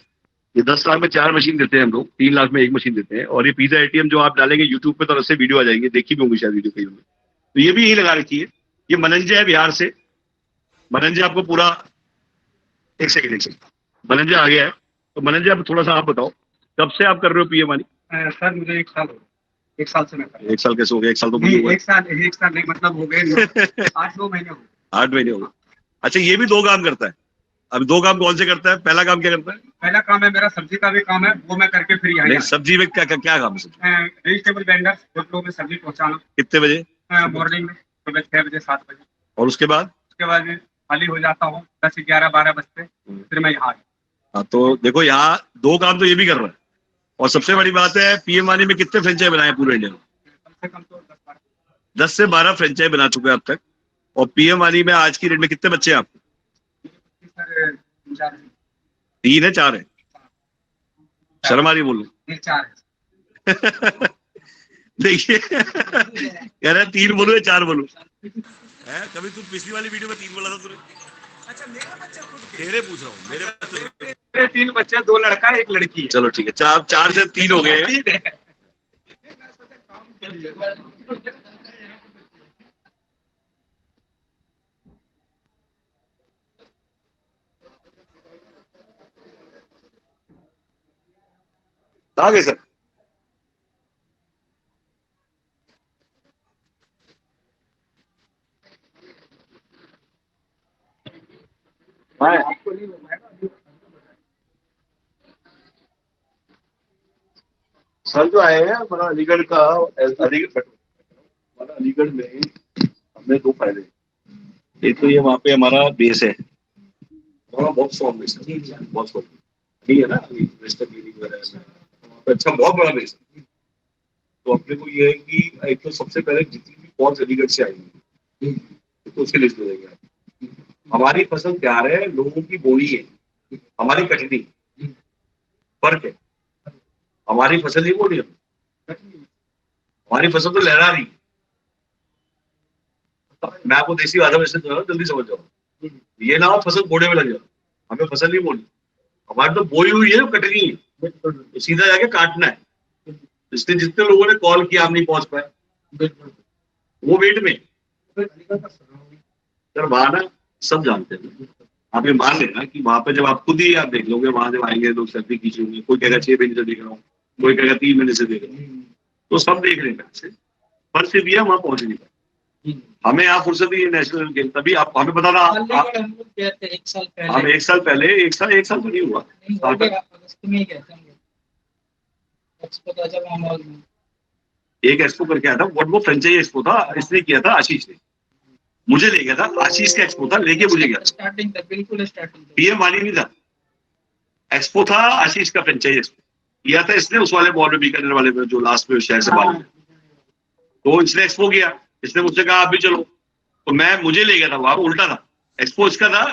ये 10 लाख में 4 मशीन देते हैं हम लोग, 3 लाख में 1 मशीन देते हैं। और ये पिज्जा एटीएम जो आप डालेंगे यूट्यूब पे तो उससे वीडियो आ जाएंगे, देखी भी होंगी शायद वीडियो कहीं में। तो ये भी यही लगा रखी है। ये मनंजे है बिहार से। मनंजे आपको पूरा, एक सेकंड मनंजे आ गया है। तो मनंजे आप थोड़ा सा आप बताओ, कब से आप कर रहे हो पीएम वाली? सर मुझे 1 साल हो गया। 1 साल से मैं कर रहा हूँ। 1 साल कैसे हो गया? 1 साल तो नहीं, 1 साल नहीं, मतलब हो गए 8-9 महीने हो गए। 8 महीने हो गए। अच्छा, ये भी 2 काम करता है। अब 2 काम कौन से करता है? पहला काम क्या करता है? पहला काम है मेरा सब्जी का भी काम है, वो मैं करके फिर यहाँ नहीं, सब्जी में क्या क्या काम है? वेजिटेबल वेंडर, होटलों में सब्जी पहुँचाना। कितने बजे? मॉर्निंग में सुबह 6 बजे 7 बजे। और उसके बाद में खाली हो जाता हूँ 10, 11, 12 बजते, फिर मैं यहाँ। हाँ, तो देखो यहाँ 2 काम तो ये भी कर रहा है। और सबसे बड़ी बात है, पीएम वानी में कितने फ्रेंचाइज बनाए पूरे इंडिया में? कम से कम तो 10 से 12 फ्रेंचाइज बना चुके हैं अब तक। और पीएम वानी में आज की डेट में कितने बच्चे हैं आपको? 3 है 4 है? शर्म आ रही बोलो। 4 है। देखिए कह रहे 3 बोलो या 4 बोलो है? कभी तू पिछली वाली वीडियो में 3 बोला था तूने। अच्छा, मेरा बच्चा खुद तेरे पूछ रहा हूँ। मेरे 3 बच्चे, 2 लड़का 1 लड़की है। चलो ठीक है, 4 से 3 हो गए। आ गए सर। सर जो आए हैं हमारा अलीगढ़ का, अलीगढ़ में हमें 2 फायदे। एक तो ये वहाँ पे हमारा बेस है, हमारा बहुत स्ट्रॉन्ग बेस है, बहुत स्ट्रॉन्ग ठीक है ना। वेस्टर्न यूनिक वगैरह में वहाँ पे अच्छा बहुत बड़ा बेस है। तो अपने को ये है कि एक तो सबसे पहले जितनी भी फौज अलीगढ़ से आएंगी तो उसकी लिस्ट दे देंगे। हमारी फसल तैयार है, लोगों की बोनी है, हमारी कटनी फर्क है। हमारी फसल नहीं बोनी है, हमारी फसल तो लहरा रही। मैं आपको देसी भाषा में से जल्दी समझ जाओ। ये ना हो फसल बोने में लग जाओ। हमें फसल नहीं बोनी, हमारी तो बोई हुई है, कटनी है, तो सीधा जाके काटना है। इसलिए जितने लोगों ने कॉल किया हम नहीं पहुंच पाए, वो वेट में। सर वहां ना सब जानते हैं। आप ये मान लेना कि वहां पे जब आप खुद ही आप देख लोगे, वहां जब आएंगे लोग सेल्फी खींचेंगे, कोई कहेगा 6 महीने से देख रहा हूँ, कोई कहेगा 3 महीने से देख रहा हूँ, तो सब देख रहे हैं। पर सिर्फ ये वहां पहुंच नहीं पाए। हमें यहाँ फुर्सत ही नेशनल गेम, तभी आप हमें पता था। हम 1 साल पहले, 1 साल तो नहीं हुआ, एक एक्सपो करके आया था। वो फ्रेंचाइज एक्सपो था, इसने किया था आशीष ने, मुझे ले गया था। आशीष का एक्सपो था, लेके मुझे गया। स्टार्टिंग था, बिल्कुल स्टार्टिंग। पीएम वाली नहीं था, एक्सपो था आशीष का, फ्रेंचाइज एक्सपो किया था इसने उस वाले मॉल में, बीकानेर वाले में, जो लास्ट में शहर से बाहर। तो इसने एक्सपो किया, इसने मुझसे कहा आप भी चलो, तो मुझे ले गया था वहां। उल्टा था, एक्सपो इसका था,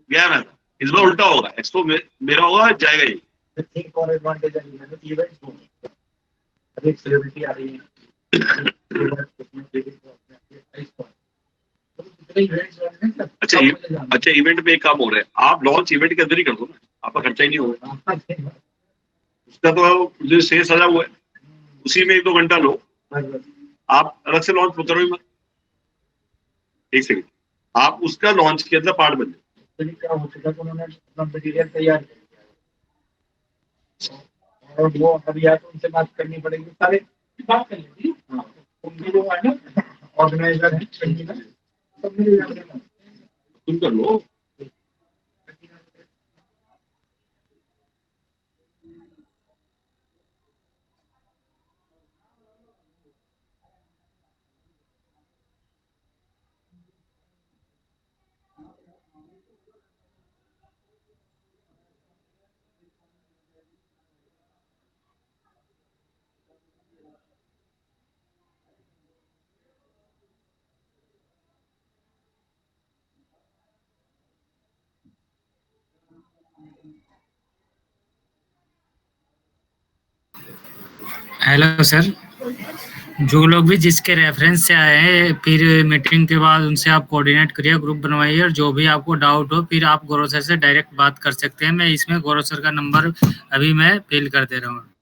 गया मैं था। इस बार उल्टा होगा, एक्सपो मेरा होगा, जाएगा ये। सेलिब्रिटी आ रही है। अच्छा इवेंट में एक काम हो रहा है, आप लॉन्च इवेंट के अंदर ही कर दो ना, आपका खर्चा ही नहीं होगा। उसका तो जो शेयर सजा हुआ है उसी में 1-2 घंटा लो, आप अलग से लॉन्च करो ही मत। एक सेकंड, आप उसका लॉन्च के अंदर पार्ट बन जाए। क्या हो चुका है, उन्होंने अपना मटेरियल तैयार किया और वो अभी तो उनसे बात करनी पड़ेगी। सारे बात कर लीजिए। उनके जो है ना ऑर्गेनाइजर है सब मिल जाते हैं। तुम कर लो। हेलो सर, जो लोग भी जिसके रेफरेंस से आए हैं फिर मीटिंग के बाद उनसे आप कोऑर्डिनेट करिए, ग्रुप बनवाइए और जो भी आपको डाउट हो फिर आप गौरव सर से डायरेक्ट बात कर सकते हैं। मैं इसमें गौरव सर का नंबर अभी मैं फिल कर दे रहा हूँ।